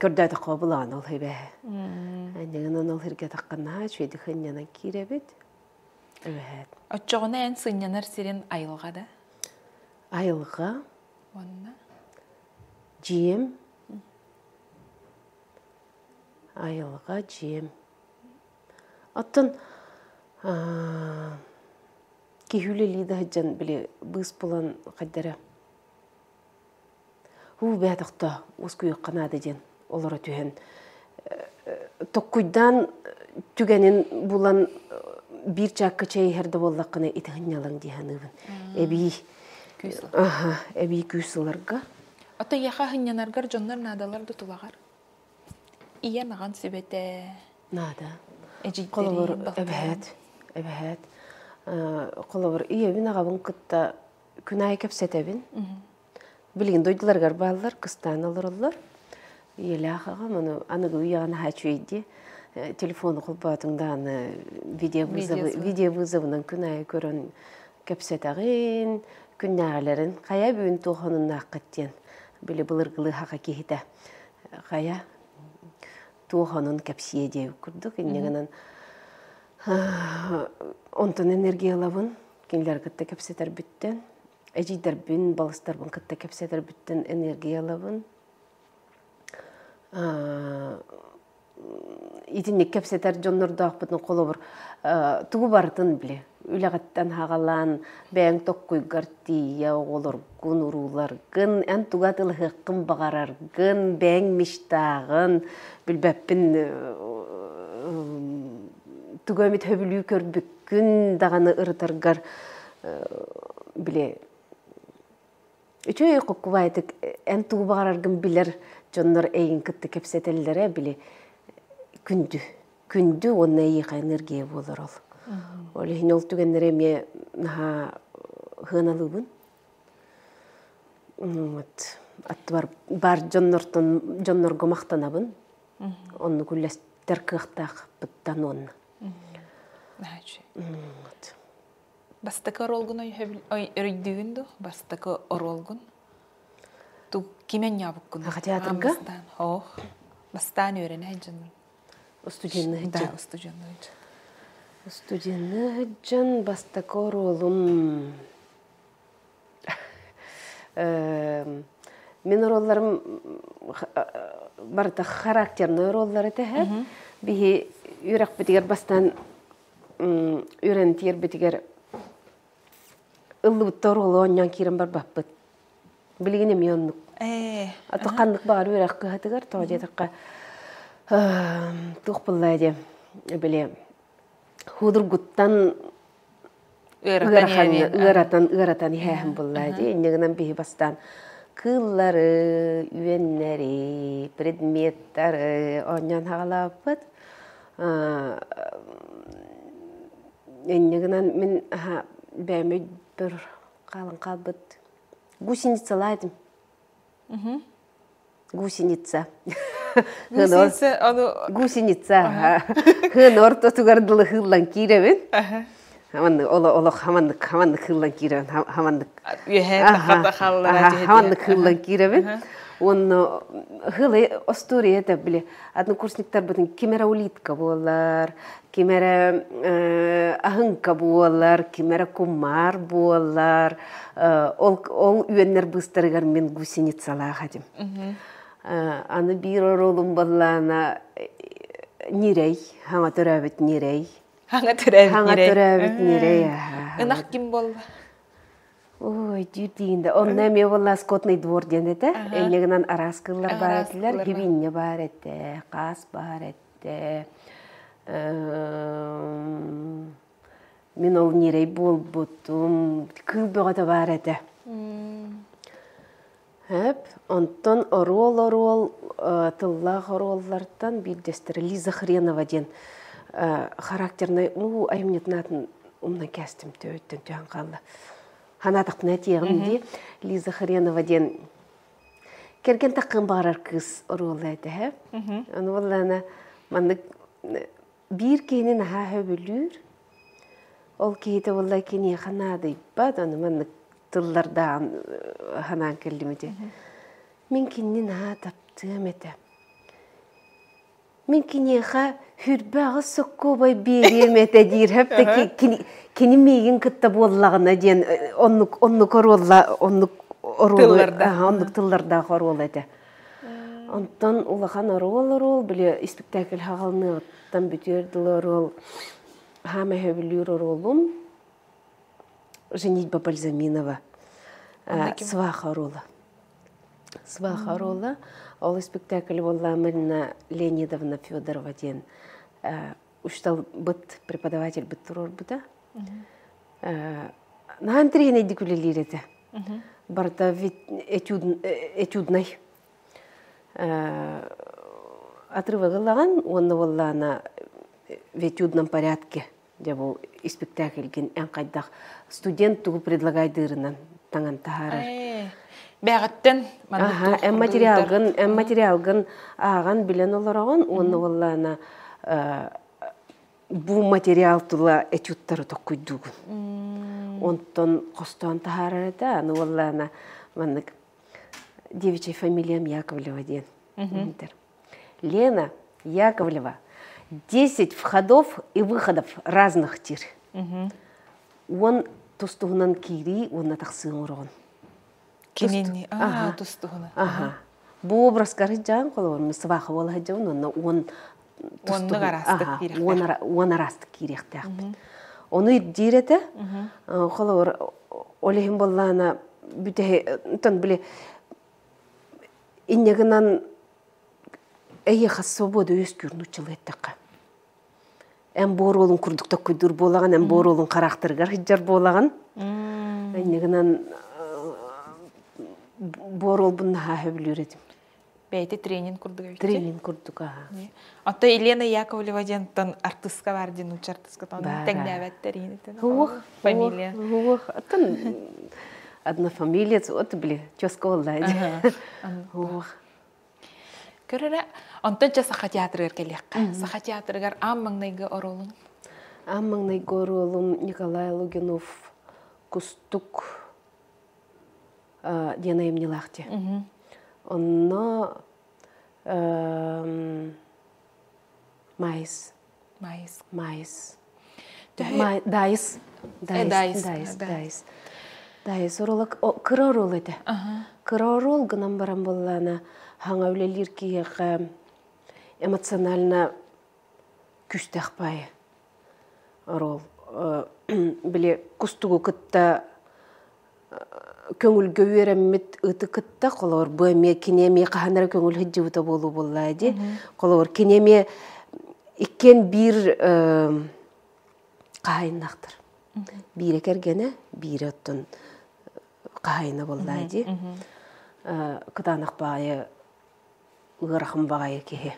A: көрдөдө кобулан ол хибе. Иннегенен ол хирге таккана чөйдү хыннянан киребит. Evet.
B: Оччоғына ән сыннянар сирен айылға да?
A: Айылға.
B: Онна?
A: Жем. Айылға жем. Аттын кехүлелейді хаджан біле бұс болан қаддара. Ху бәдіқта ұскүйі қанады ден олары түйен. Тоққүйдан түгенін болан bir çakka çay herde bollakına itihannyalan dihanıbın. Ebi küsülarga.
B: Ata yaha hannyanargar jonlar nadalar tutulagar. İye mağan sübete.
A: Nada.
B: Ejitleri.
A: Evet. Kolabır iye bin ağabın kıtta künay kepsetebin. Bilgin doydulargar bağlar kıstan alırlar. İyeli ağağım onu anıgı uyağına haçuydu. Телефон кулбатыңдан видео вызовынан күнай көрөн кепсетагын күннәләрен кая бүн туханын акыттен биле былыргылы хака кихите кая туханын кепсие деп күрдүк иннегенен онтон энергиялабын кинлер кытта кепсетер бүттен эжидер бүн балыстарбын кытта кепсетер бүттен энергиялабын итинник кепсетер жоннордоак бутун колобур тугу бартын биле үлагаттан хагалан бэң токкуйгар тия оголоргун уруларгын эн тугатылыхыккын багараргын бэң миштагын билбеппин тугамит хөбүлүү көрбүккүн даганы ырытаргар биле үчөй коккубайтык эн тугу багараргын билер жоннор эйин кытты кепсетеллере биле күндү онна ийка энергия болор ол. Оле хин ол түгеннере ме хыналыбын. Аты бар жоннорго мактанабын. Онну күллестер кыктак быттан онна.
B: Бастакы оролгун өрөйдүгүндү, бастакы оролгун. Ту кимен ябыккын?
A: Театрга?
B: Бастан өрөне жоннор.
A: Студенный
B: хыджан.
A: Студенный хыджан бастакы оролум. Мен оролларым барда характерный ороллар этеһе. Бихи үрәк битигер бастан үрәнтер битигер ыллы торолу оннан кирен бар баппыт. Билигине мионнук. Атыккандык бар үрәк кыһатыгар тоҗетакка тухпыллайды. Биле худургуттан ырatan иһәһем буллайды. Иннегенен бихи бастан кыллары, үеннәре, предметтары оннан хагалаппыт. Иннегенен мен бәмөй бір қалын қалбыт. Гусеницалайдым. Гусеница. Гусеница. Хын орто тугардылы хыллан киребин. Олох хамандык хыллан киребин. Хамандык хыллан киребин. Он хылы история это были. Однокурсниктар бутын кимера улитка болар, кимера ахынка болар, кимера кумар болар. Ол үйеннер быстырыгар мен гусеницалар хадим. Аны бир оролум боллана нирей, хаңа төрәбит нирей.
B: Хаңа төрәбит
A: нирей.
B: Ынак ким болла?
A: Ой, дүйдейінді. Онна ме болла скотный двор денеті. Әнегінен араскылар бар әтілер, хибинне бар әтті, қас бар әтті. Мен ол нерей бол бұттым, күлбіғата бар әтті. Онтон орол, тыллақ ороллардан білдестірі Лиза Хренова ден характерный, айымнетінатын умна кәстім төйттен түйен қалды. Ханатық нәтиғымде Лиза Хренова ден керген таққын бағарар кыз оролы әді. Оны боллана бір кейінен аға өбілір. Ол кейді болла кейіне ханады бад, оны манны тыллардан ханан келдімеде. Мен кейінен аға таптым әді. Мен кейінеға хүрбағы соққобай берем әді дейір. Әпті кені мейгін күтті боллағына ден оннық тылларда қорол әді. Онтан улахан орол, біле спектакль хағалыны оттан бүтерділ орол. Хама хөбілер оролым Женитьба Бальзаминова. Сваха орола. Ол спектакль болла Марина Леонидовна Федорова ден. Уштал бұт, преподаватель бұт тұрор бұда. Наған трейін әді күлелер еді. Барда этюднай. Отрывы ғылаған, оны боллана в этюдном порядке. Бұл спектакльген ән қайдақ студент тұғы предлагайдырынан таңан тағарар.
B: Бәғіттен?
A: Ән материалғын аған білен олараған, оны олана бұл материал тұла этюдтары тоқ көйдуғын. Онтон қостан тағарар еді, аны олана девичья фамилиям Яковлева ден. Лена Яковлева. 10 входов и выходов разных тир. Он тустугунан кири, он натақсың ұрған.
B: Кенені, тустугуна.
A: Бұл образ қарыз жағын қолы орын, сваха олға жағын, он арастық керекті ақпет. Оны дейреті, қолы ор, олығын болғана бүте, ұтын біле, иннегінан әйеға свобода өз көрін ұчылы әттіққа. Әм бор олың күрдікті көйдір болаған, әм бор олың қарақтырғар хиджар болаған. Әйнегінен бор ол бұнна хағы білер едім.
B: Бәйті тренинг күрдік өйті?
A: Тренинг күрдік, аға.
B: Ата Елена Яковлева ден артыстқа бар ден ұч артыстқа тәңді әвәттер ені? Фамилия?
A: Одна фамилия, оты біле, чөскі олайды.
B: Көрірі, онтанча сақа театрығыр келеққа. Сақа театрығыр аммаңнайғы оролың?
A: Аммаңнайғы оролым Николай Логинов Кустук дена емнелақты. Онно Майс. Дайс оролық кыр орол еді. Кыр орол ғынан баран болғана хаңа өлелер кейеға эмоционально күштәқ байы орол. Біле күстігі күтті көңіл көвереммет ұты күтті қолауыр бөме кенеме қағанара көңіл хүдді ұты болу болады. Қолауыр кенеме еккен бір қағайыннақтыр. Бір екергені бір өттін қағайыны болады. Күтанық байы ұғырақым бағайы кеге.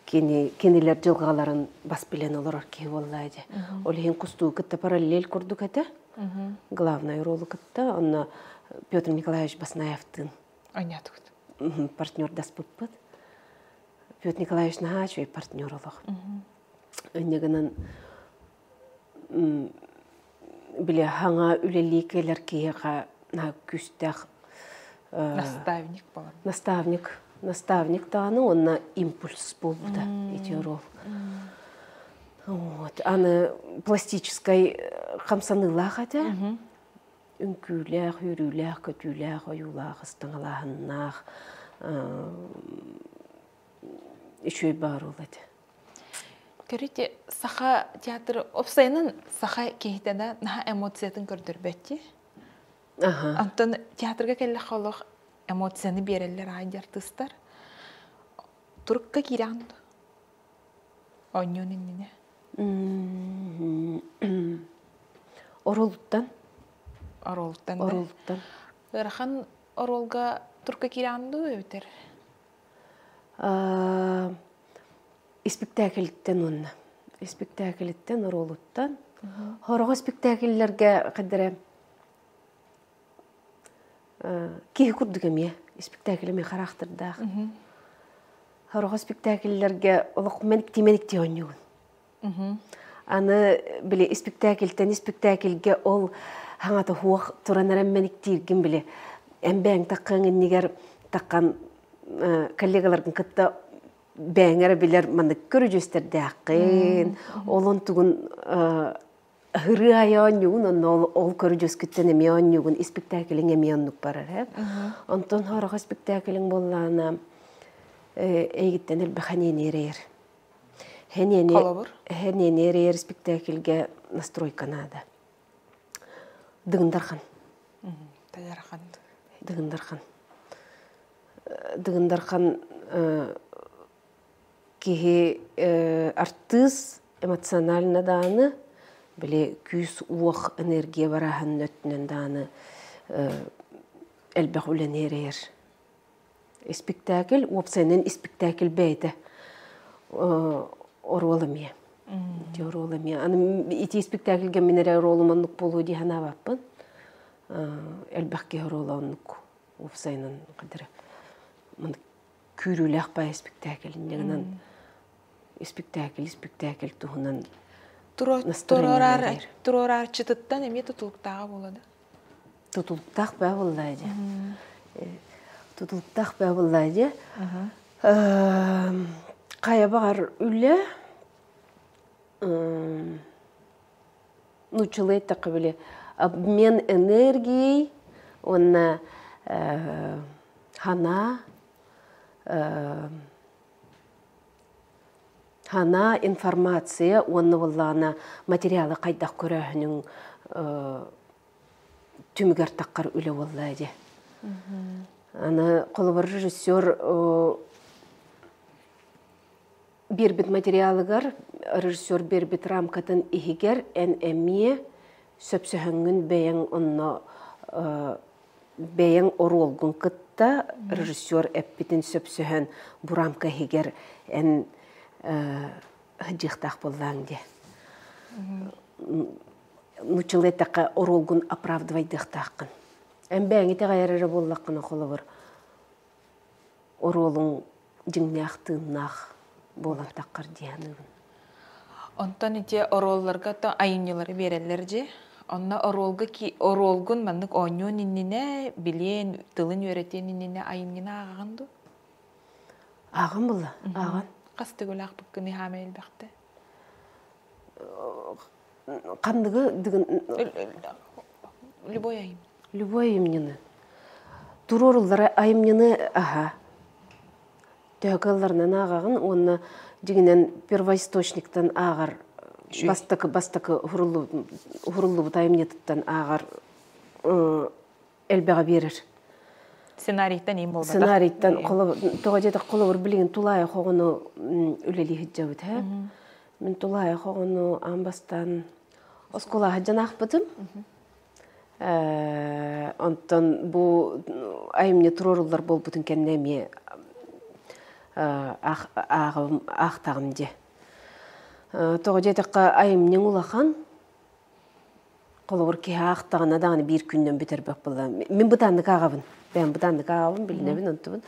A: Кенелер жылғаларын бас білен олар кеге болады. Олығын күстігі күтті параллель күрдік әті. Главный роль күтті. Оны Петр Николаевич Баснаевтың партнер даспып бұд. Петр Николаевич нағачу партнер олық. Өнегінің біле хаңа үлелікелер кейеға күстәқ
B: Наставник болар.
A: Наставник таны, онна импульс болду да, этер ол. Вот, аны пластической қамсанылақ ата, үнкүләқ, үрүләқ, көтүләқ, оюлақ, ыстыңылағыннақ, үшөй бар ол ата.
B: Көріте, саха театр, опсайнын саха кейтені наға эмоциятын көрдірбетті. Антон театрға келі қалық эмоцияны берелер айдар тыстар. Турыққа керанды? Ойнyon инніне?
A: Оролуттан.
B: Оролуттан да?
A: Оролуттан.
B: Ырахан оролға турыққа керанды өтер?
A: Спектакльттен онна. Спектакльттен оролуттан. Хорого спектакльлерге қадыры кейі күрдігі ме, спектакльме характырдағы. Хорого спектакльлерге олық менікте ойнуын. Аны біле спектакльттен спектакльге ол хаңаты хуақ тұранаран меніктирген біле әмбәң таққаңын негер таққан коллегалардың кітті бәңәрі білер маңды көрі жөстерді аққын. Олын түгін хыры ая ойнуын, ол көрі жөскіттен әме ойнуын, спектаклің әме ойнук барар. Онтон хорого спектаклің боллана әйгіттен әлбі ханен ерейір. Ханен ерейір спектакльге настройка нада. Дығындархан. Дығындархан кеге артыз эмоционально даны, біле күз уақ энергия барахан өттінен даны әлбәқ үлен ерейір. Спектакль, опсайнын спектакль бәйді оролымия. Ити спектакльге менері оролыманлық болу дейхана баппын. Әлбәқке оролыманлық опсайнын қадыры. Күрілі ақпай спектакль. Спектакль туғынан
B: Турорар чытыттан әме тұтылықтаға болады?
A: Тұтылықтақ бә болады. Қая бағар үлі нучылы тақы біле обмен энергией, онна хана информация, онна боллана материалы қайдақ көрәхінің түмігер таққар үлі болады. Аны қолыбыр режиссер бербет материалыгар, режиссер бербет рамкатын ихигер ән әмие сөпсіхіңін бәйін оролғын кытта режиссер әппетін сөпсіхін бұ рамка хигер ән хыджиқтақ боллаңде. Нучылеттаққа оролғын оправдывайдықтаққын. Ән бәңі тәғайрары боллаққына қолы бір оролың жыңнақтығынақ болақтаққар дейінігін.
B: Онтан ете оролларға та айынелары берелер же. Онна оролғын маңдық ойнуын инніне, білен, тылын өретен инніне айынына ағағанды?
A: Ағын бұлы, ағын.
B: Қасты көл ақ бүккіні хаме әлбәқті?
A: Қандығы дығын...
B: Любой айым.
A: Любой айымнені. Турорылары айымнені аға. Тәғаларынан ағағын, оны дегенен первоисточниктен ағар, бастықы ғұрылы бұт айымнетіттен ағар әлбәға берір.
B: Сценарийттен ем болбада?
A: Сценарийттен, тоға деді қолы бір білген тулайы қоғыны үлелі хеджауыд. Мен тулайы қоғыны амбастан оскола хаджан ақпыдым. Онтан бұл айымне турорылар бол бұтын кәннәме ақтағым де. Тоғы жетіққа айымнен ұлақан, қолы бір кеге ақтағына дағыны бір күннен бітер бәк болды. Мен бұтандық ағабын, білінебін, ұнтыбын.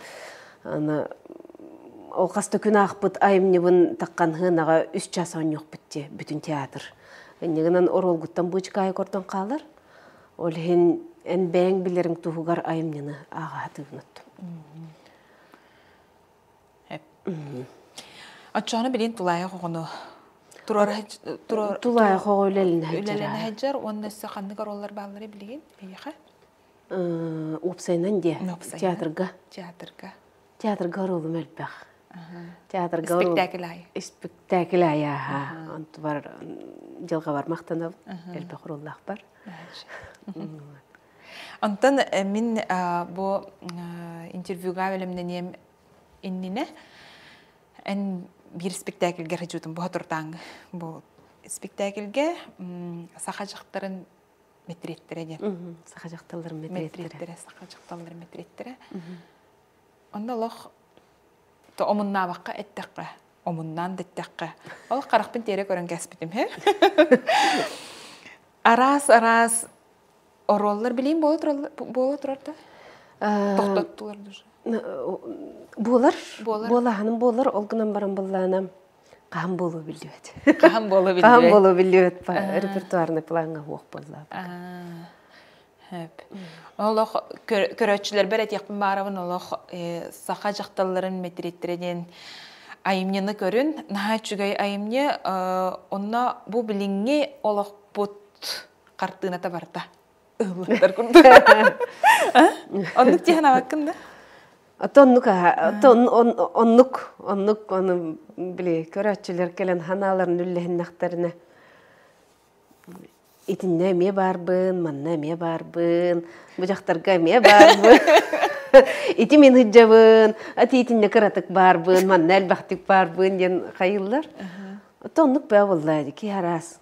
A: Ол қасты күн ақпыт айымнебін таққан ғынаға 3 жасан жоқ бүтін театр. Негінен оролғыттан бұчқа айқордан қалар. Ол хен en bäng bilerin tuhugar ayımnını ağa tığınıttı.
B: Açığını bilin tulaya qoğunu.
A: Tulaya qoğu ülelini
B: Ülelene heccar, onun üstü qandı qarollar bağları bilgin, beyiqa?
A: Upsaynan diye, teatrga. Teatrga rolum elbaq. Teatrga rolum.
B: Spektakl ayı.
A: Spektakl ayı, Antı var, jılga var maqtanab, elbaq rollaq bar.
B: Ondan min bu interviewga velimdeniyem innine en bir spektaklga hajudum bu haturtang. Bu spektaklga saxajaqtарын metrettere den.
A: Saxajaqtaların
B: metrettere, saxajaqtaların metrettere. Onda loq to omunna baqqa ettaqqa, omunnan dettaqqa. Ol qaraqpin tere көрөн кәсбитим, he? Aras orollar bileyim bola turarda. Toxtattılar düz.
A: Bolar hanım bolar olgunan baran bollana qaham bolu bildiwet.
B: Qaham bolu bildiwet.
A: Qaham bolu bildiwet. Repertuarny planga hoq bolla.
B: Hep. Allah köröçüler beret yaqın barabın Allah saqa jaqtallaryň metrettireden ayımnyany görün. Naha çügay ayımny onna bu bilingi Allah bot qartyna ta barda. Öwürler kundu. Onluk jehana bakında.
A: Onnuk onu bile köröçüler kelen hanaların üllehin naqtarına itinne me barbın, manna me barbın, bu jaqtarga me barbın. İti men hıjjabın, ati itinne karatık barbın, manna elbaqtik barbın den qayıllar. Onnuk ba wallahi ki haras.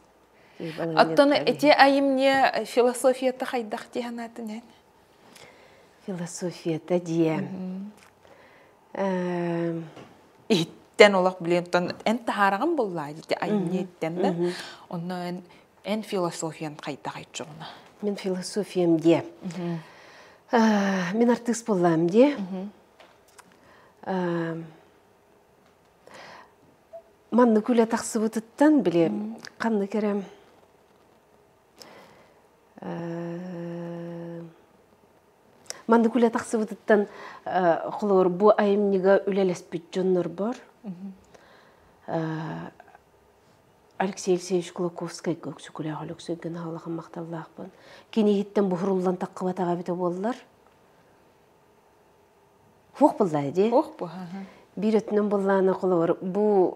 B: Attana eti ayımnya filosofiyata qaydaq jehanatın.
A: Filosofiyata diyem.
B: İtten olaq bilen en taharagın bolladı eti ayımnya etten de. Ondan en filosofiyan qaydaq aytjogna.
A: Men filosofiyam diyem. Men artist bollam diye. Manny küle taqsıbıtıttan bile qanny kerem. Manny küle taqsıbıtıttan qolor bu ayımniga ülelespit jonnor bar. Алексей Алексеевич Кулаковский көксі күлі ағылық сөйген ағылығын мақталлақпын. Кені еттен бұхырулдан таққыва таға біті болылар. Хоқ боллай де?
B: Хоқ бұл.
A: Bir өтінен болланы қолы бар. Бұл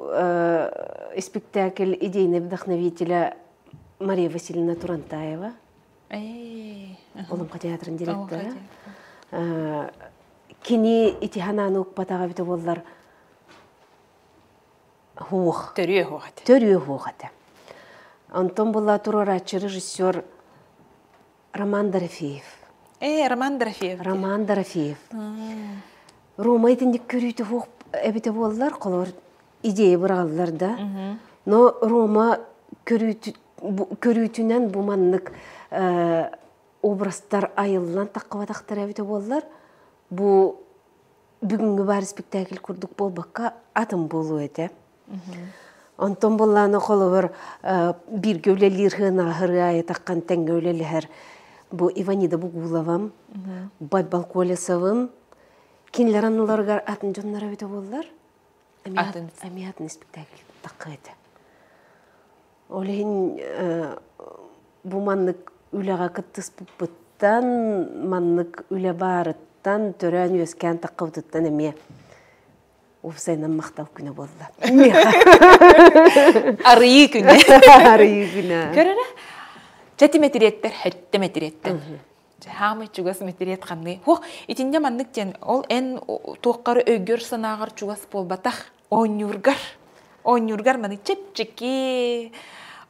A: спектакль идейный вдохновителя Мария Васильевна Турантаева. Олымқа театрын директоры. Кені итихананы оқпа таға біті болылар. Хух. Төрүе хугата. Антон була турарачы режиссер Роман Дорофеев.
B: Роман Дорофеев.
A: Рома итиндик көрүйтү хук эбите боллар, колор идея бураллар да. Но Рома көрүйтүнөн бу маннык образдар айылдан таккыба тактар эбите боллар. Бу бүгүнгү бар спектакль курдук болбакка атым болуу эте. Антон болланы қолы бір гөвлелер ғына ғырғайы таққан тән гөвлелер. Бұл Иванида Бугуловам, Байбал Колесовым. Кенлер аныларғар атын жонлары өте болылар. Әме атын спектакль таққа еді. Олейін бұл маннык үліға күттіс бұттан, маннык үлі барыттан, түрән өскен таққа бұттан әме. Уфсайнан мақтал күні болды.
B: Арıyı күні.
A: Арıyı күні.
B: Көрірі? Жәті метіреттер, хәтті метіреттер. Хамы чугас метірет қанды. Хоқ, итінде мандық ден, ол ән тоққары өйгер санағыр чугас болбатақ. Ойнюргар мандық чеп-чеки.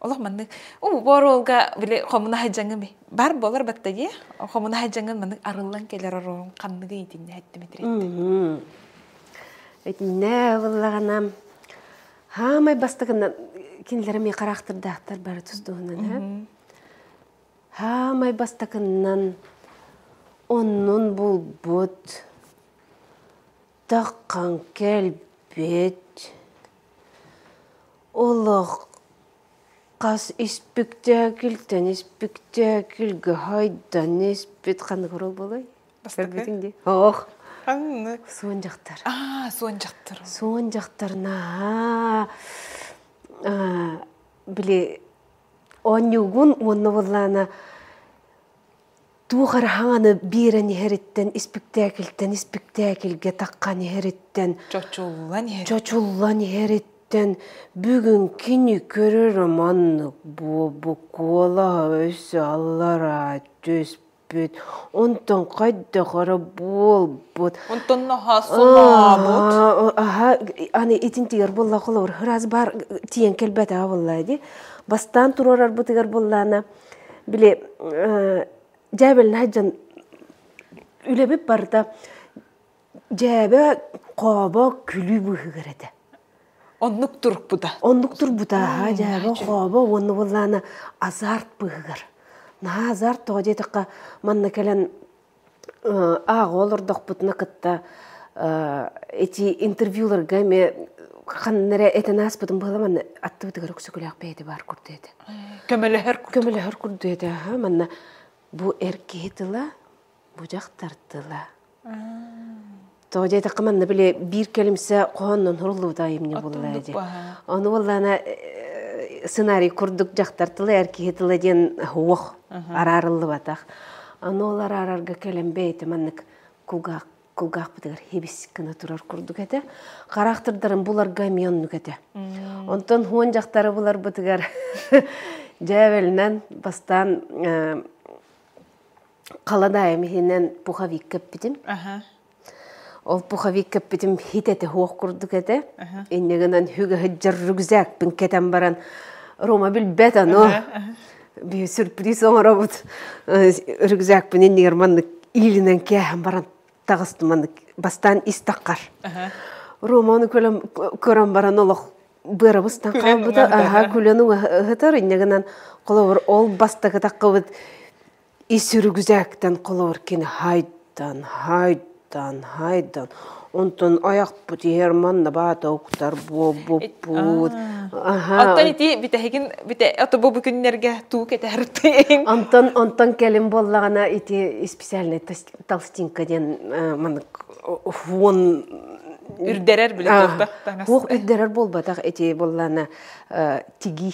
B: Олық мандық. Бар олға біле қомына хайджаңы бе. Бар болар батта де, қомына хайджаңын мандық арылан келер орын қандығы итінде хәтті метіреттер.
A: Ne vallağanam hamay bastığından kinlerimi qaraqtırdaqtar bari tuzduğundan hamay bastığından onun bulbut taqqan kelbet olaq Qas ispektaakiltän ispektaakilga haydan ispet qanday korol bolay?
B: Бастыкы?
A: Qanday? Son jaqtar.
B: Son jaqtar.
A: Son jaqtarna. Bile onyugun onu bollana tuğar hangana biren heritten ispektaakilga taqqan heritten. Çoçullan heritten. Bugün kini körür manlık bu kola ösü allara düspüt. Ondan kayda kara bol bot.
B: Ondan naha sona bot.
A: Ani itin tigar bolla kolor. Hıraz bar tiyen kelbet ha vallahi. Bastan turar bu tigar bollana. Bile Cebel haccan ülebip barda cebe qaba külü bıhırdı.
B: Onluktur bu da.
A: Onluktur bu da cebe qaba onu bollana azart bıhır. Na azart toje taqa manna kelen ağa olurduk butna kıtta eti interviewlar game Kanere etenas budum bulaman attı tigar oksukulayak beydi bar kurduydu. Kömele her kurduydu ha manna bu erkeğitila, bu jaqtartila. Toje taqamanna bile bir kelimse qoğonun hurulu dayımni bulaydı. Onu vallana ssenariy kurduk jaqtartila erkeğitila den huoq ararıllı bataq. Onu olar ararga kelem beyti mannik kulgaq bitigar hebis kına turar kurduk ete. Qaraxtırdarın bular gamyonnuk ete. Ondan huon jaqtары bular bitigar Jebelinen bastan Qaladayım hinen puhavik kappitim. Ol puhavik kappitim hitete hoq kurduk ete. Innegenen hüge hıccar rügzak bin keten baran Roma bil betan o. Bir sürpriz onlara bud. Rügzak bin inneger mandık ilinen kehem baran tağıstı mandık bastan istaqar. Roma onu kören baran oluq bırabıstan qalbıda. Külenu hıtar innegenen qolawar ol bastaka taqqa İsürgüzekten qolawar kini haydan. Ondan ayak buti hermanna baata oktar bu.
B: Ondan iti bite ata bu günlerge tuğ ete herteyim.
A: Ondan kelim bollağına iti spesialne talstinka den manık huon
B: Ürderer bile toqta.
A: Huoq ürderer bolbataq iti bollağına tigi.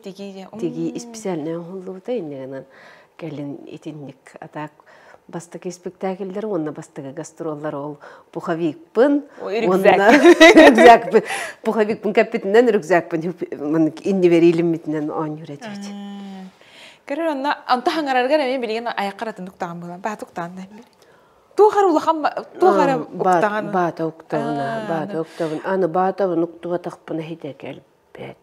B: Tigi.
A: Tigi spesialne hulluta innegenen Gelin itinlik atak bastaki spektakiller onna bastaki gastrollar ol puhavikpin rükzakpin puhavikpin kapitinden rükzakpin manik inni verilimitinden on yüretüt.
B: Kerer anta hangararga ne bilgen ayaqaratın tuqtan bolan ba tuqtan da. Tuğar ulaqam tuğar uqtan.
A: Ba tuqtan ana ba ta nuqtu taqpına hitek elbet.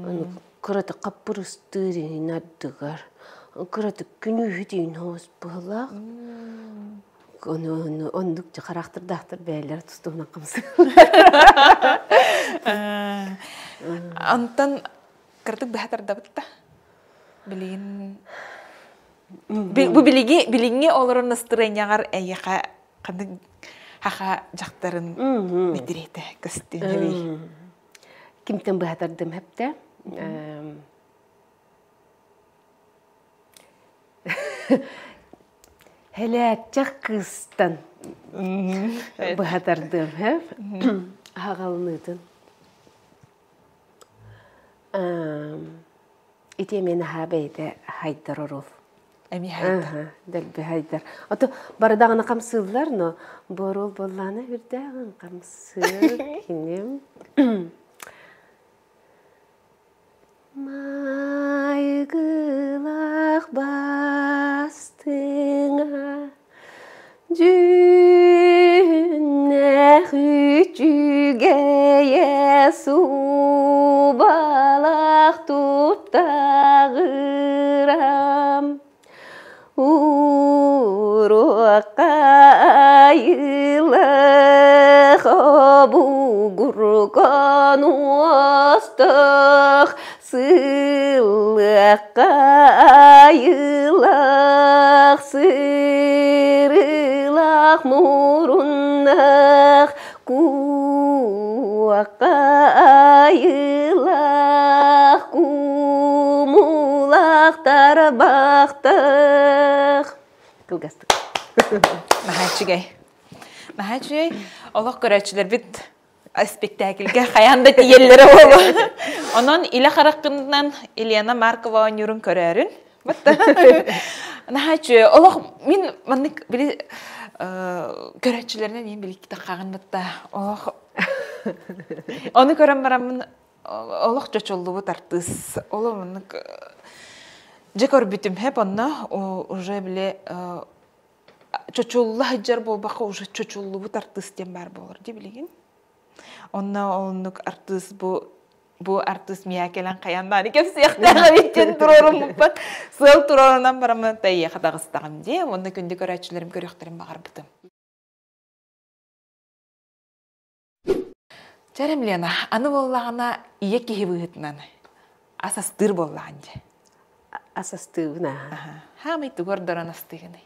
A: Ana qırata qappırıstırı naddıgar. Kıratı günü hüdüğün hoş bağlaq. Onu ondukça qaraxtır dağtır beyler tustuğuna qımsın.
B: Antan kırtık behatar da bitta. Bilin. Bu bilingi olurun ıstırınyagar eyyaqa qandık haqa jaqtarın bitireyte kıstin hebi.
A: Kimten behatardım hepte. Hele çak kıstan bahatardım hep ağalınıdın. İtemeni habeyde haydar orul.
B: Emi haydar.
A: Delbi haydar. Oto baradağına kamsıllar no. Borul bollana hürdağın kamsıl kinim. Maygılaq bastığına Cünne hücügeye su balaq tuttağıram Uruqayılıq bu gurgan ostaq Sılaqayılaq sırılaq murunnaq Kuaqayılaq бақтық. Кылгастық.
B: Нахачыгай, олық көрәтшілер бит спектакльге қаянда тиелері олы. Онын илі қараққынынан Елена Маркова өнерін көрәрін. Нахачы, олық мен маңнық білі көрәтшілерінен ең білі кіті қағын бұтта. Оны көрім барамын, олық жочолды бұт артыз. Олы маңнық жек өрбітім хеп, онна уже біле чочулла хаджар болбаққа уже чочуллу бұт артыз дем бар болыр, де білеген? Онна олынық артыз bu artist miyakelen kayanları kep siyaqtağı bitten turorun muppat. Sığıl turorundan baramı tayya qatağыстağım de. Onda күнді көрәтшілерім көріқтірім бағар бұтым. Жарым Лена, аны боллағына ие кехі бұғытынан асастыр боллаған де.
A: Асастығына.
B: Хамайды көрдірін астығыны.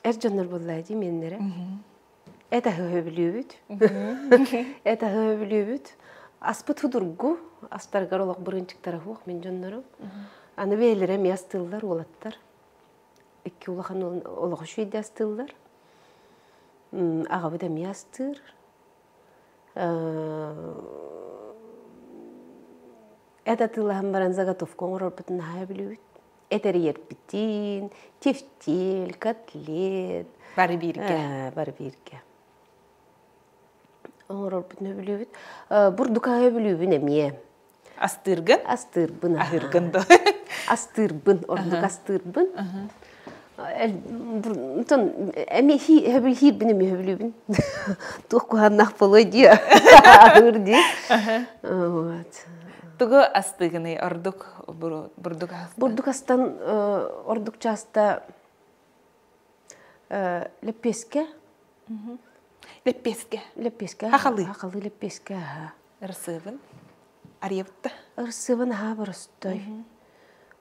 A: Әржонлар боллайды менлері. Это höbülübüt. Это höbülübüt. Aspıt hudurgu, astargar olaq bırınçık tarafı oq men jonlarım. Anı beylere mi astıllar olattar. İki ulaqan olaq şüyde astıllar. Ağabı da mi astır. Это тылаһын баран заготовка оңорор бутун höbülübüt. Этери ерпитин, тефтель, котлет.
B: Бары бирге.
A: Бары бирге. Оңорор бүтін өбілөбіт. Бұрдука өбілөбін әмие.
B: Астыргын?
A: Астырбын.
B: Ахыргынды.
A: Астырбын, ордук астырбын. Әме өбіл хирбін әме өбілөбін. Тоққуғаннақ болой дия. Ахыр дия.
B: Тугу астыгыны, ордук, бұрдук аста?
A: Бұрдук астан, ордук часта лепеске.
B: Лепеске.
A: Лепеске.
B: Хақалы.
A: Хақалы лепеске.
B: Ырсывын. Арьевті.
A: Ырсывын бұрыстой.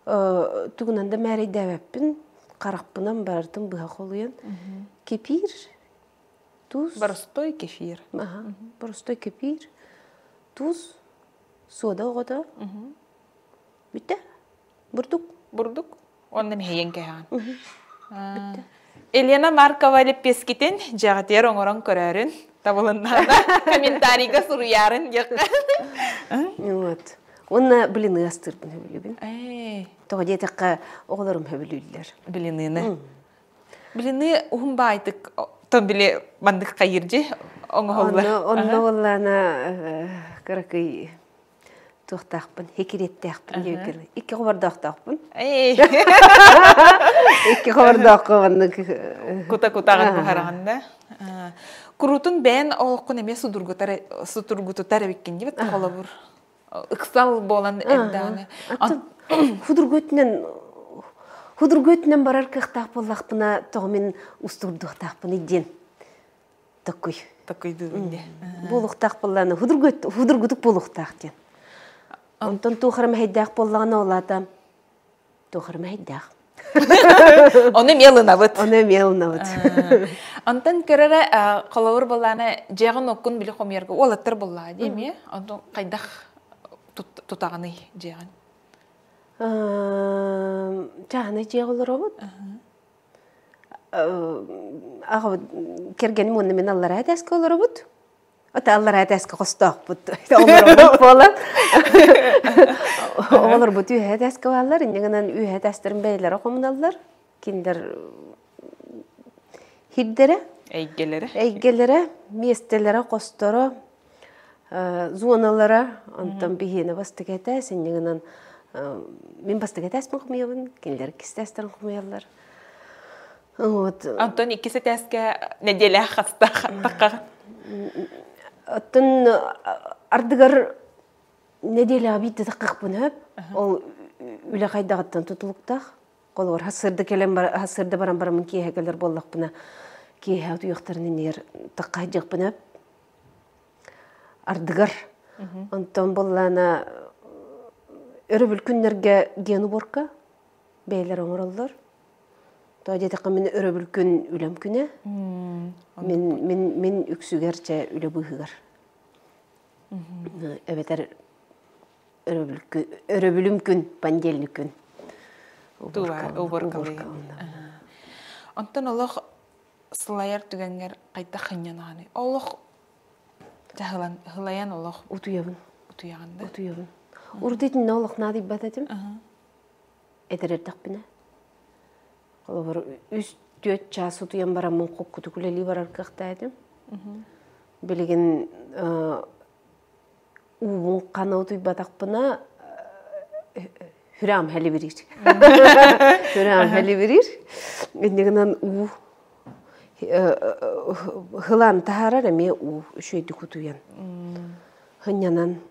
A: Туғынан да мәрей дәвәппін. Қарақпынан бардым бұға қолуен. Кепир. Туз.
B: Бұрыстой кефир.
A: Бұрыстой кепир. Туз. Сода оғыда. Бітті. Бұрдық.
B: Бұрдық. Ондан хейен кәйған. Бітті. Елена Маркова лепескетін жағатер оңырын көрәрін. Табылыннада комментарийға сұруярын.
A: Онна біліні астырбын өбілібін. Тоға детіққа оғыларым өбілілер.
B: Білініні. Біліні ұғым ба айтық, тон біле бандық қайыржы оңығылар.
A: Онна олана қарақай тоқтақпын, хекереттәқпін еукерлі. Икі қобардақтақпын. Икі қобардақпын.
B: Кута-кутағын бұхарағында. Құрутын бән олыққын әме судыргутутар әбеккен деп қолы бұр. Үксал болан әддағаны. Худыргөтінен барар қықтақ болақпына тоғымен ұстырдықтақпын еден. Таққой. Таққойды бінде.
A: Болуқтақ боланы, худыргөтік болуқтақ ден. Онтон туғырым әйдәқ болағына олады. Туғырым әйдәқ.
B: Оны мелына бұд.
A: Оны мелына бұд.
B: Онтон көрірі қолауыр болағына жағын оқын білі қомергі олаттыр болаға дейме? Онтон қайдақ тұтағыны жағын?
A: Жағыны жағылыр обыд. Кергенім оны мен аллар әдәскі олар обыд. Ота аллар әдәскі қостақ бұд. Олар обыд болам. Олар бұд үй әдәскі балар. Негінен үй әдәстірін бәйлер оқымыналар. Кендер хиддері. Әйгелері. Местелері қостары. Зоналары. Онтан бейені бастық әтәс. Негінен мен бастық әтәспін құмайабын. Кендер кістәстірін құмайалар.
B: Антон, ikisi тәске неделя қастаққа?
A: Оттын ардығар неделя абиді таққықпын өп. Ол үлі қайдағаттан тұтылықтақ. Қолығыр хасырды баран-барамын кейхәкелер боллақпына. Кейхәу тұйықтарын енер таққа жақпын өп. Ардығар. Онтан боллана өрі күннерге гені борқа. Бәйлер оңыралар. Тоғадетіққа мен өрі бүлкін үлем күні. Мен үксігерче үлі бұғығар. Өбетер өрөбүлүм күн, понедельник күн.
B: Уборкалы. Онтон олох сылаяр түгенгер кайта хынянаны. Олох хылаян олох
A: Утуябын.
B: утуяганда.
A: Урдетін олох нады бататым. Эдерердақ біне. Олар 3-4 час утуян барамын қоққыты күлелі барар қақтайдым. Білеген уын қана утуй батақпына хүрам хәлі берер. Хүрам хәлі берер. Ендегінен у хылан тахарар әме у үшөйді күтуян. Хынянан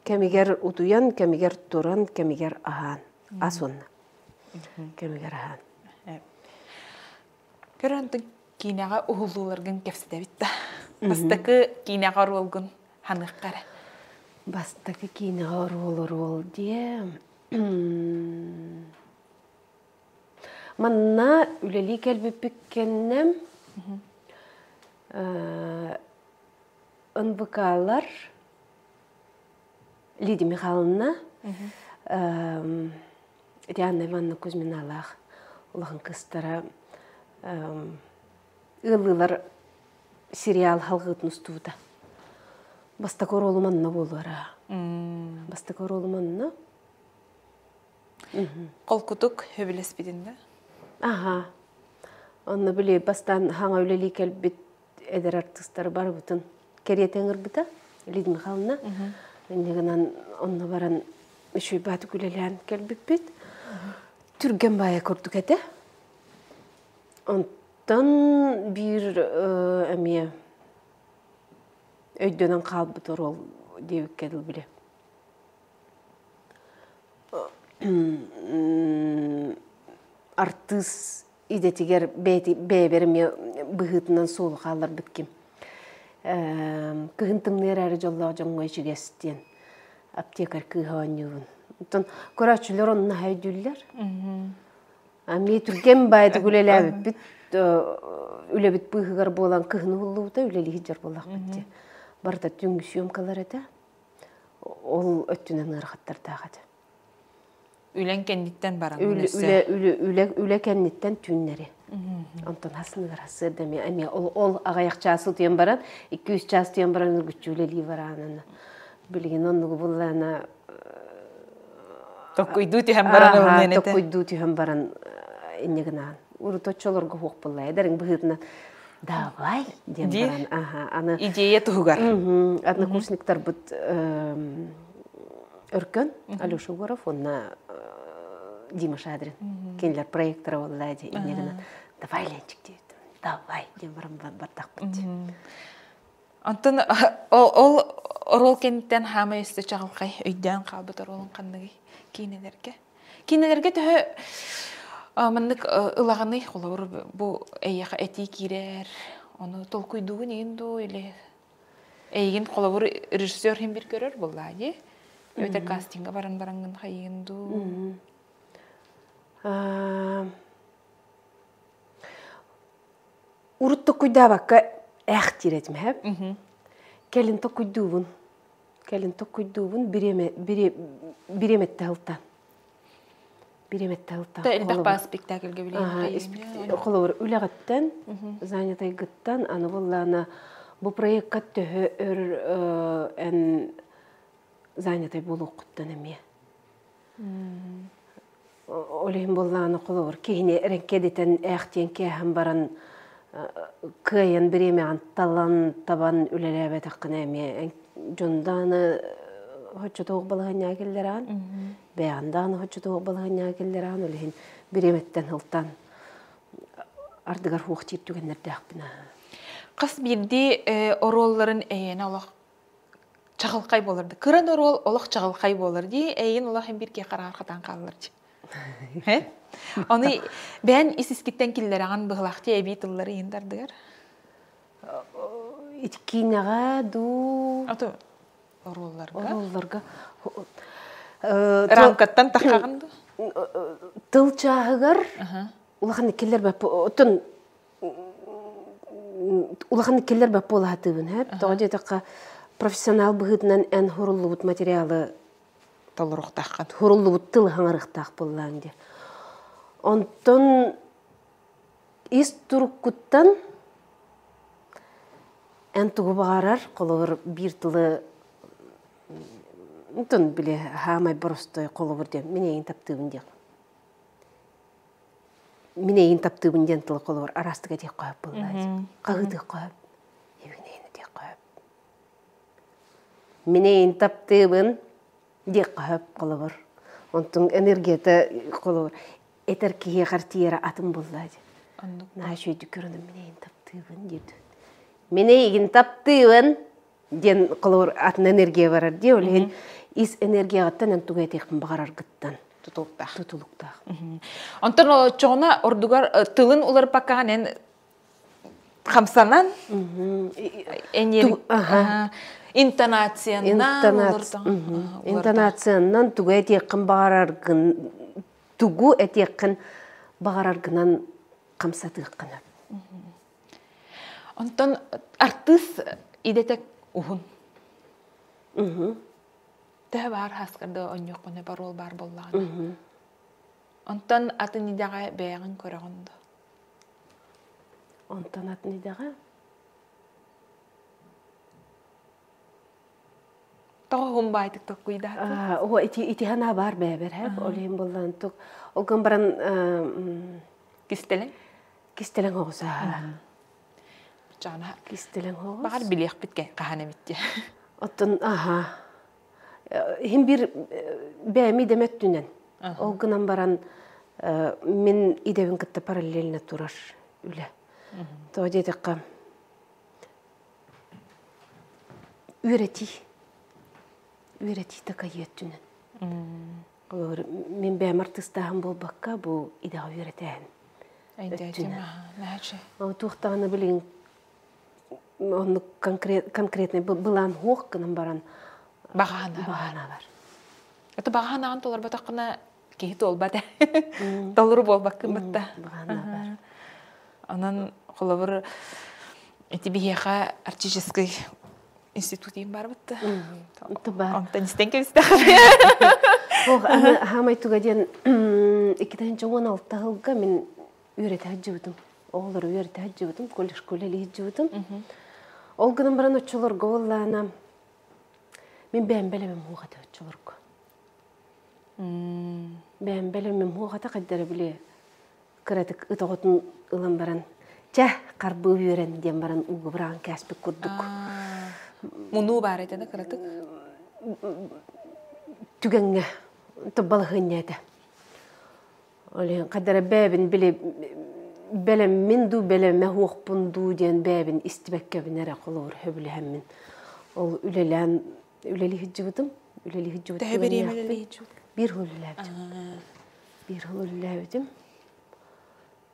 A: кәмегер утуян, кәмегер туран, кәмегер ахан. Асонна. Кәмегер ахан.
B: Көрәнтің кейнеға ұғылуларғын кәпсіде бітті. Бастықы кейнеға ролғын ханыққары.
A: Бастықы кейнеға рол де. Манна үлелі кәлбіпік кәннем НВК-лар Лидия Михайловна Диана Ивановна Кузьминалах улағын қыстара ылылар сериал халғытын ұстуыда. Бастық оролы манна болуара. Бастық оролы манна.
B: Қол күтік хөбілес бедінде?
A: Аха. Онны біле бастан хаңа өлелі кәлбет әдір артыстары бар бұтын. Кәриет әңір бұта, Лидия Михайловна. Негінен онны баран үшөй баты күлелән кәлбет бет. Түрген бая көрдік әті. Онтан бір әме өйдөнен қалбы тұр ол деуік кәділ біле. Артыс идетігер бәйберіме бұғытынан солы қалар біткім. Кығынтымнер әрі жоллағы жоңға жүгестен аптекар кығауан еуін. Көрәтшілер онына хайдүллер. Аме түрген байды күлелі әбіп біт, үлі біт бұғығар болан кығыны ұллуыда үлелі хиджар болақ бітті. Барда түнгі сүйемкалар әді, ол өттінен ұрғаттар тағады.
B: Үлен кәнниттен баран?
A: Үлі кәнниттен түннері. Онтан асынығыр асыр дәме. Әме ол ағаяқ часы түйен баран, 200 час түйен баран үргітші үлелі баранын. Білген онығы болағына
B: Tokkuydu tühem baran ölmenete.
A: Tokkuydu tühem baran inneginahan. Uru toçolorga hoq bolla. Ederin bıhırına davay diyen baran.
B: İdeya tuğgar.
A: Adna kursniktar bud örkön. Alyoша Горов, onna Дима Шадрин. Kendiler proyektara ollaydı inneginahan. Davay lençik deydim. Davay diyen baran battaq bud.
B: Антон ол орол кенттен хама өсті чағылқай өйден қалбыт оролын қандығы кейнелерге төхі мандық ылағаны қолауыр бұл әйеға әти керер оны тол күйдуғы неген ду еле әйген қолауыр режиссер хем бір көрер болла де өтер кастинға баран-барангын қайген ду
A: Урутты күйда баққа әқ тиретім әп. Кәлін тоқуйдуын. Кәлін тоқуйдуын биреметті ғылтан. Биреметті ғылтан.
B: Әлбәқ спектакльге білейін.
A: Қолауыр үләғаттан, занятай ғыттан, аны болланы бұл проектқа төхі өр ән занятай болу құттан әме. Олейін болланы қолауыр кейіне әрекедетен әқтен кәхін баран кыйын биреме анталан табан үлелебе таққын әме жонданы хоччу тоғы балығanya келдеран бәянданы хоччу тоғы балығanya келдеран олейін биреметтен хылтан ардығар хуқ типтүгенлерді ақпына
B: Қас бірді оролларын әйен олақ чағылқай болырды. Кыран орол олақ чағылқай болырды, әйен олақ әм бірге қарағар қатан қалырды. Оны бән исискеттен келдераған бұғылақты әбейтілері ендардығар?
A: Кейнеға ду...
B: Аты оролларға?
A: Оролларға.
B: Рамкаттан таққағанды?
A: Тыл чағығар, улағаны келдер бәп, отын улағаны келдер бәп болатығын, тоғы жетіққа профессионал бұғытынан ән хорулуыт материалы
B: толуруктахкан.
A: Хуруллубут тыл хаңарыктаак боллаң де. Онтон ис туруккуттан энтугу багарар колобур бир тылы онтон биле хамай боростой колобур де менейин таптыбын де. Менейин таптыбын ден тылы колобур арастыга дек коюп боллаң. Кагыды коюп, эбинейини дек коюп. Менейин таптыбын дек коюп колобур. Онтон энергията колобур этер кие картиера атын боллаң. Нашой дүкөрүнү менейин таптыбын деді. Менейин таптыбын ден колобур атын энергия барар де олен ис энергияттан энтуга этекин багарар гыттан. Тутулуктах.
B: Онтон чоғына ордугар тылын улар паканен хамсанан
A: интонациянан тугу этекин багараргын тугу этекин багараргынан камсатыгкына.
B: Онтон артыс идетек ухун. Тә бар хаскарды оньёккуне барол бар боллаган. Онтон атын идага бәягын көрөгөндө.
A: Онтон атын идага
B: Тоғым байтык токуйда.
A: О ити хана бар бәбер хәп олем болдан тук. Олган баран кистелең огса.
B: Жана
A: кистелең огса.
B: Бар билек биткен кахана битте.
A: Оттон Хим бир бәми деметтүнен. Олгынан баран мен идебин кытта параллельно турар үле. То дедекка үйрети така еттүнен. Мен бәм артыстағын болбаққа бұл идаға үйретәйін. Ол туқтағаны білген оны конкретный бұлан хоққынан баран
B: Бағана
A: бар.
B: Это бағанаған толар батаққына кейі толбады. Толыры болбаққын бұтта.
A: Бағана бар.
B: Анан қолабыр эти бияға артический институт ем бар бұтты. Онтан істенке бістіғыр.
A: Хамай туғаден 2016 жылға мен үйреті әджі Оғылыр үйреті әджі бұдым, колледж коллелі әджі бұдым. Ол күнім баран өтшілерге олағына мен бән бәлемем хуғаты өтшілерге. Бән бәлемем хуғаты қайдары біле кіретік ұтағытын ұлан баран. Чә, қарбы үйрен ден баран ұғы біраған кәспік күрдік.
B: Мұну бар етеді кіретік?
A: Түгенге, тұббалығын еді. Қайдары бәбін біле Белем мен ду белем мәхуқ бұнду ден бәбін істібәкке бінәрі қолуыр хөбілі әмін. Ол үлелі хиджібітім.
B: Тәе бір емелі хиджібітім?
A: Bir hıl ülləvdim.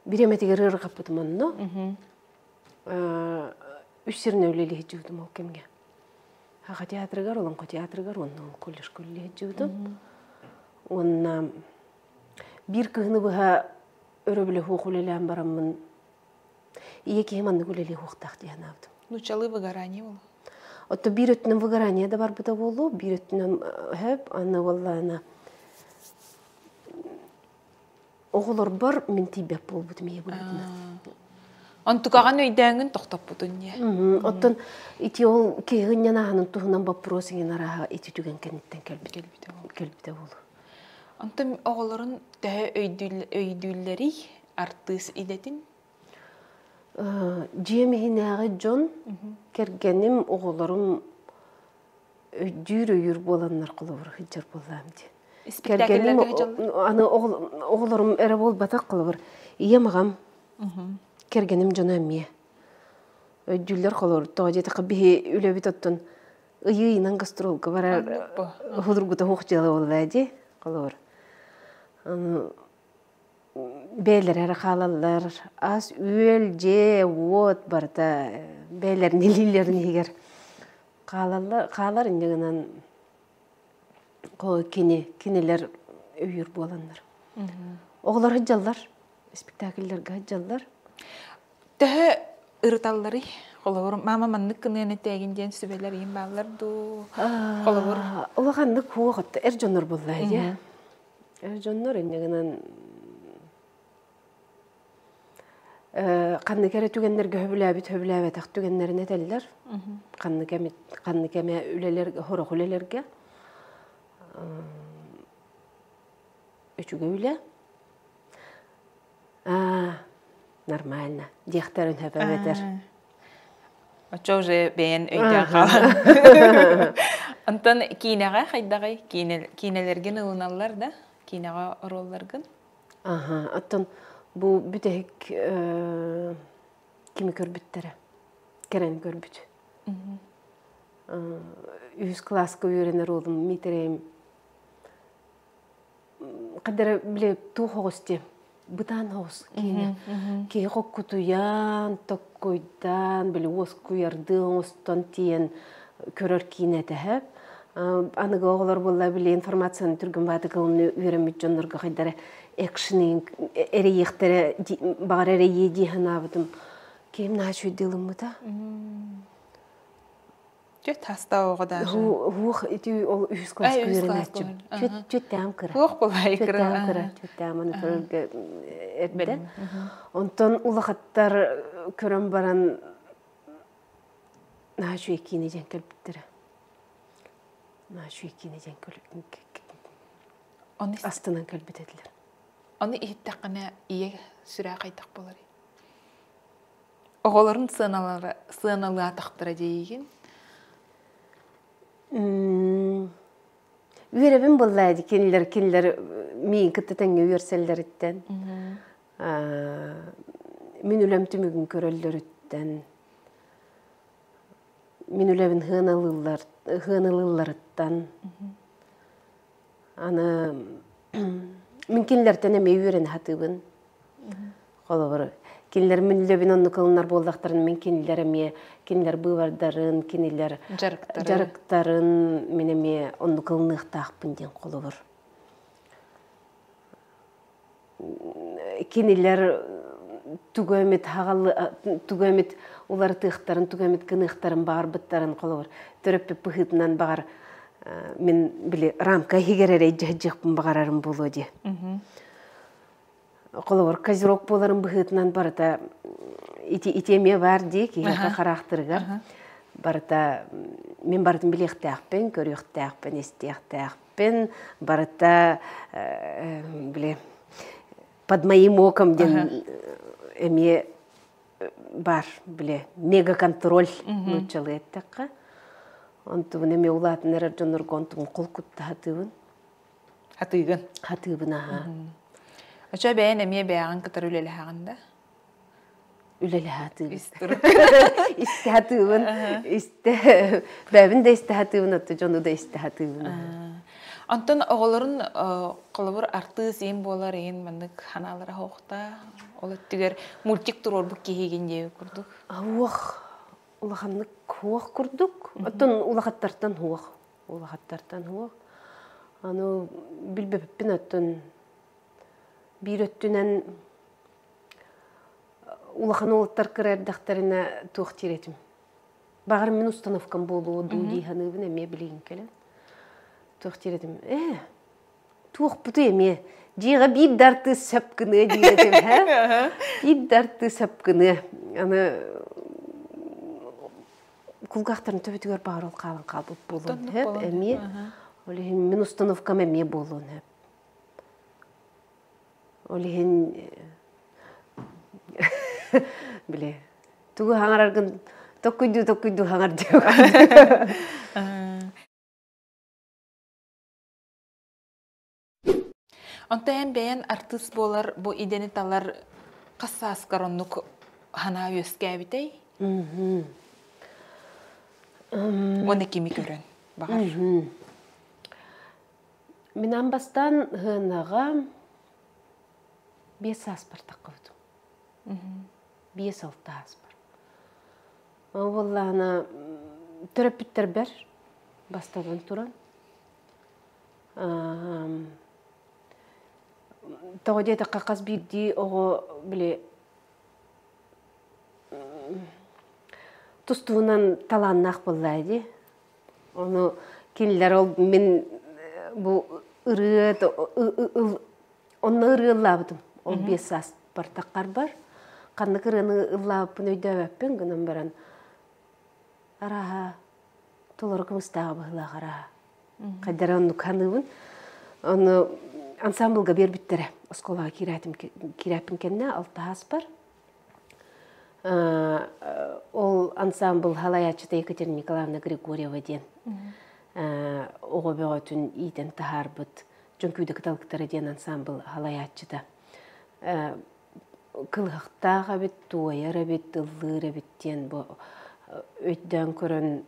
A: Bir emetігер ыр қапытым онно. Үш серіне үлелі хиджібітім ол кемге. Аға театрығар, оланқо театрығар, онна ол коллеж көлі хиджібітім. Онна bir кығыны бұға Өрөбілі хуқулелән барамын. Ие кейманны күлелі хуқтақ дейін абдым.
B: Нучалы выгорание болу?
A: Отто бір өттінен выгорание да бар бұда болу. Bir өттінен хөп, аны оллана. Оғылар бар, мен тейбәп бол бұдым ие бұлдына.
B: Он тұқаған өйдәңін тоқтап бұдын не?
A: Оттон, ити ол кейгінен ағының тұғынан бапыросыңен араға ити түген кәнеттен кәлбіде болу.
B: Антым оғыларын тәе өйдүлләри артыс идетін?
A: Жемехинәғі жон кергенім оғыларым өйдүр боланнар қылывыр хиджар боламды.
B: Спектакелерге хиджалар?
A: Оғыларым әрі бол батақ қылывыр. Ие мағам кергенім жон әмие. Өйдүлләр қылывыр. Тоғадеті қабихи үлі бітоттын ұйынан гастролға барар худыргута хоқ жалы олады қылывыр. Бәйлер әрі қалалар, аз үел же от барда бәйлер нелилерін егер қалалар индегінен кенелер өйір боландар. Оғылар хыджалар, спектакелерге хыджалар.
B: Тәе ұрыталары Холовур мама маннык кынын тегинден сүбелер ин баллар ду. Холовур.
A: Улаганны куогат эржоннор боллай. Эржоннор эннегенен канны кере түгеннерге хөбүләбит ак түгеннерин этеллер. Канны кеме үлелерге хорох үлелерге. Үчүгө үле. Нормально. Дихтарын хөбөбетер.
B: Очо уже бен өйдө калган. Антон кинега хайдагай кинелерге ылыналар да. Кинега оролларгын.
A: Аттан бу бүтек кими көрбүттер. Керен көрбүт. Үз класска үйренер олдум митерем. Кадер биле тухогости. Бытан хос кине. Ки хоккутуян tokkoydan биле оскуярдын остон тиен көрөр кине тәһәп. Аныга оғылар болла біле информацияны түргін бады қылыны үйремет жонларға қайдары экшінің әрейектері бағар әрейе дейін абыдым. Кейім нашу дылым мұда?
B: Жөт таста оғы даже.
A: Уық, ол үйіз класс көрін әтчім. Жөт дәм кірі.
B: Уық болай кірі.
A: Жөт дәм аны көрінгі әрді. Онтан ұлақаттар көрін баран нашу екені жен көлбіттірі. Нашу екені жен көлбіттірі. Астынан көлбіттірі.
B: Оны иттақына ие сүрә қайтақ болар. Оғыларын сыналығы атақтыра дейген?
A: Үйребім боллайды, кенілер мейін күтті тәңе үйерселдер іттен. Мен үлем түмігін көрелдер іттен. Мен үлемін ғынылылар іттен. Мен кенілерден әме үйрен хатыбын. Қолы бар. Кенілер мен үлемін онны қылынар болдақтарын мен кенілер әме, кенілер бұвардарын, кенілер жарықтарын мен әме онны қылынықта ақпын ден қолы бар. Кенілер түгөмет олар тұқтарын, түгөмет кынықтарын бағар бұттарын қолы бар. Түріппі бұғытынан бағар мен біле рамка егеререй жықпын бағарарым болу де. Қолы бар, козерок боларын бұғытынан барыта итеме бар де, кейхақа қарақтырғар. Барыта, мен барытын білеқті ақпен, көріқті ақпен, естеқті ақпен, барыта, біле, под моим оком ден әме бар, біле, мегаконтроль нұтчалы әттіққа. Онтығын әме ұлатын әрі жонырғы онтығын қол күтті хатығын.
B: Хатығын?
A: Хатығын, аға.
B: Оча бәйін әме бәйіған кітар үлелі хағында?
A: Үлелі хатығын. Исті хатығын. Бәбін де исті хатығын, отты жону да исті хатығын.
B: Антон оғыларын қолыбыр арты зейін болар ең мәндік ханалары хоқта. Ол өттігер мультик тұрор бұк кейген деуі күрдік.
A: Ауық, ұлағанлық хуақ күрдік. Оттон ұлағаттартан хуақ. Аны білбеппін оттон бір өттінен улахан олаттар кірердақтарына туық теретім. Бағар мен установкам болу оду дейханыбын әме білейін келі. Туық теретім. Туық бұты әме. Жиға бір дарты сөпкіні дейетім. Бір дарты сөпкіні. Аны құлғақтарын төбетігер бағар ол қалын қалбып болуын. Әме. Мен установкам әме болуын. Олеген біле, түгі хаңар арғын тоққүйді хаңар деу.
B: Онтайын бәйін артыс болар, бұл идені талар қаса асқаронлық хана өске әбітей? Оны кемі көрін бағар?
A: Мен амбастан ғынаға 5 аспар таққывды. 5-6 аспар. Олағына түріпіттер бәр, бастаған тұран. Тоғадеті қақас бейді оғы біле тустуунан талааннаах боллайды. Оны кинилер ол мен бу ырыат онна ырыаллаабытым. Ол 5 саас бартаққар бар. Қанны кырыны ыллааппын өйдөбөппүн гынан баран. Араха толор кымыстаага быһылаах араха. Кайдара онну каныбын. Оны ансамблга бербиттере. Осколага кирәппин кенне 6 ас бар. Ол ансамбл халаячыта Екатерина Николаевна Григорьева ден. Оғы бөғөтүн иден тахарбыт. Жонкүйді кыталықтары ден ансамбл халаячыта. Кылғақтаға бет, туайара бет, ыллыра беттен өйттен көрін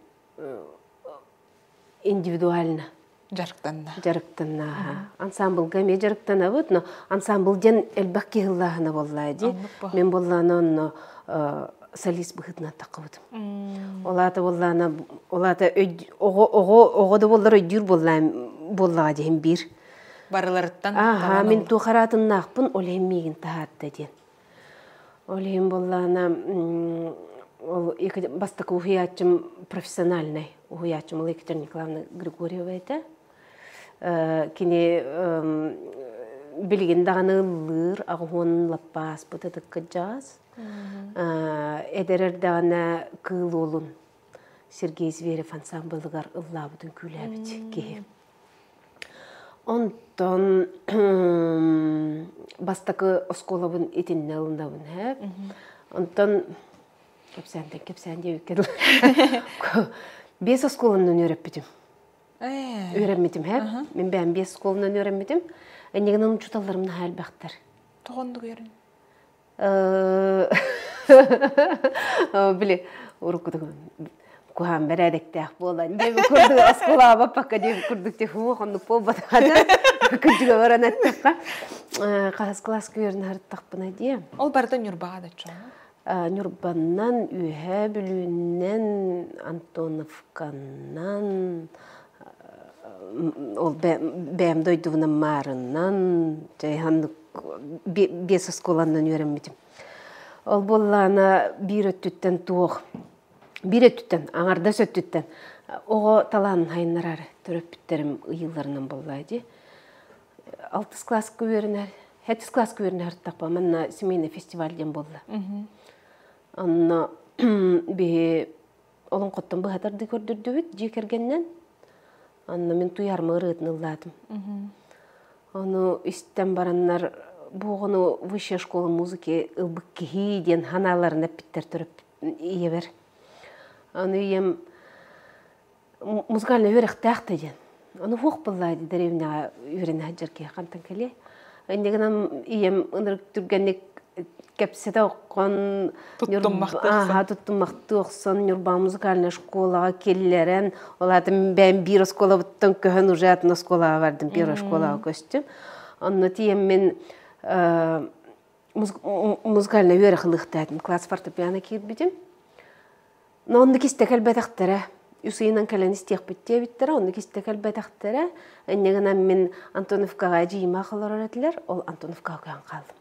A: индивидуально. Жарықтанна. Ансамбл гаме жарықтана бұд, но ансамбл ден әлбәк кеғыллағына боллайды. Мен болланы оны солист бұғытына таққыбыдым. Олаты болланы, олаты оғыды боллар өйдір боллаға дейін бір.
B: Барыларыттан?
A: Мен туғаратынын ақпын, олайым мегін тағатты ден. Олайым болланы, бастықы ұхиятчым профессиональный, ұхиятчым Екатерина Николаевна Григорьева еді. Кене білген дағаны ұлыр, ағуын лаппас бұтыдық қыджаз. Эдерер дағаны кыл олын Сергей Зверев ансамблығар ұллабыдың күләбіт кейі. Онтон бастақы осколабын етінне алындабын әп. Онтон кепсәнде өккеді. 5 осколынан өреппедім. Өрепмедім әп. Мен бән 5 осколынан өрепмедім. Әнегінің чуталарымны әл бәқтір.
B: Тоғынды көрін?
A: Біле, ұрықыдың. Куһан бәрәдектәк болан. Дебі көрді осколаға баппаққа дебі көрдікте хуғандық болбадығады. Күнжіге баран әттіққа. Қағыз класс көрін әріттақпына де.
B: Ол бардан Нюрбаға да чоң?
A: Нюрбаннан, Үйе білуінен, Антоновканнан, ол бәмді ойдуынан марынан, 5 осколаннан өремедім. Ол боллана бір өттіттен туық. Bir öttütten, аңарда söttütten. Oğu talanın hayınlararı, töröp bitterim ıyıllarından bollaydı. 6 klas güveriner, 7 klas güveriner taqpa. Manna semeyne festivalden bolla. Anna bir olun qottan bu hatardı gördürdübüt, jekergenden. Anna men tuyarma ırıtın ılladım. Onu istten baranlar buğunu высшая школа музыки ылбык кихиден ханаларына биттер töröp иебер. Onu ем музыкальный өрек тәқті ден. Onu хуқ боллайды деревняға өрен әджерке қантан келе. Әндегінім ем ұнырық түргенек кәпсеті оққан
B: Туттым
A: мақты оқсан Нюрба музыкальный школаға келлерен. Олатын бән бір школа бұттан көхін уже атын школаға бардым, бір школаға көстім. Оны тием мен музыкальный өрек ұлықтадым. Класс фортепиано кирбедім. Но он кистек әлбәтәқтәрі. Юсыйынан кәлән істеқ бітте біттірі, он кистек әлбәтәқтәрі. Әнегінен мен Антоновкаға жиыма қалар өретілер, ол Антоновкаға көйін қалдым.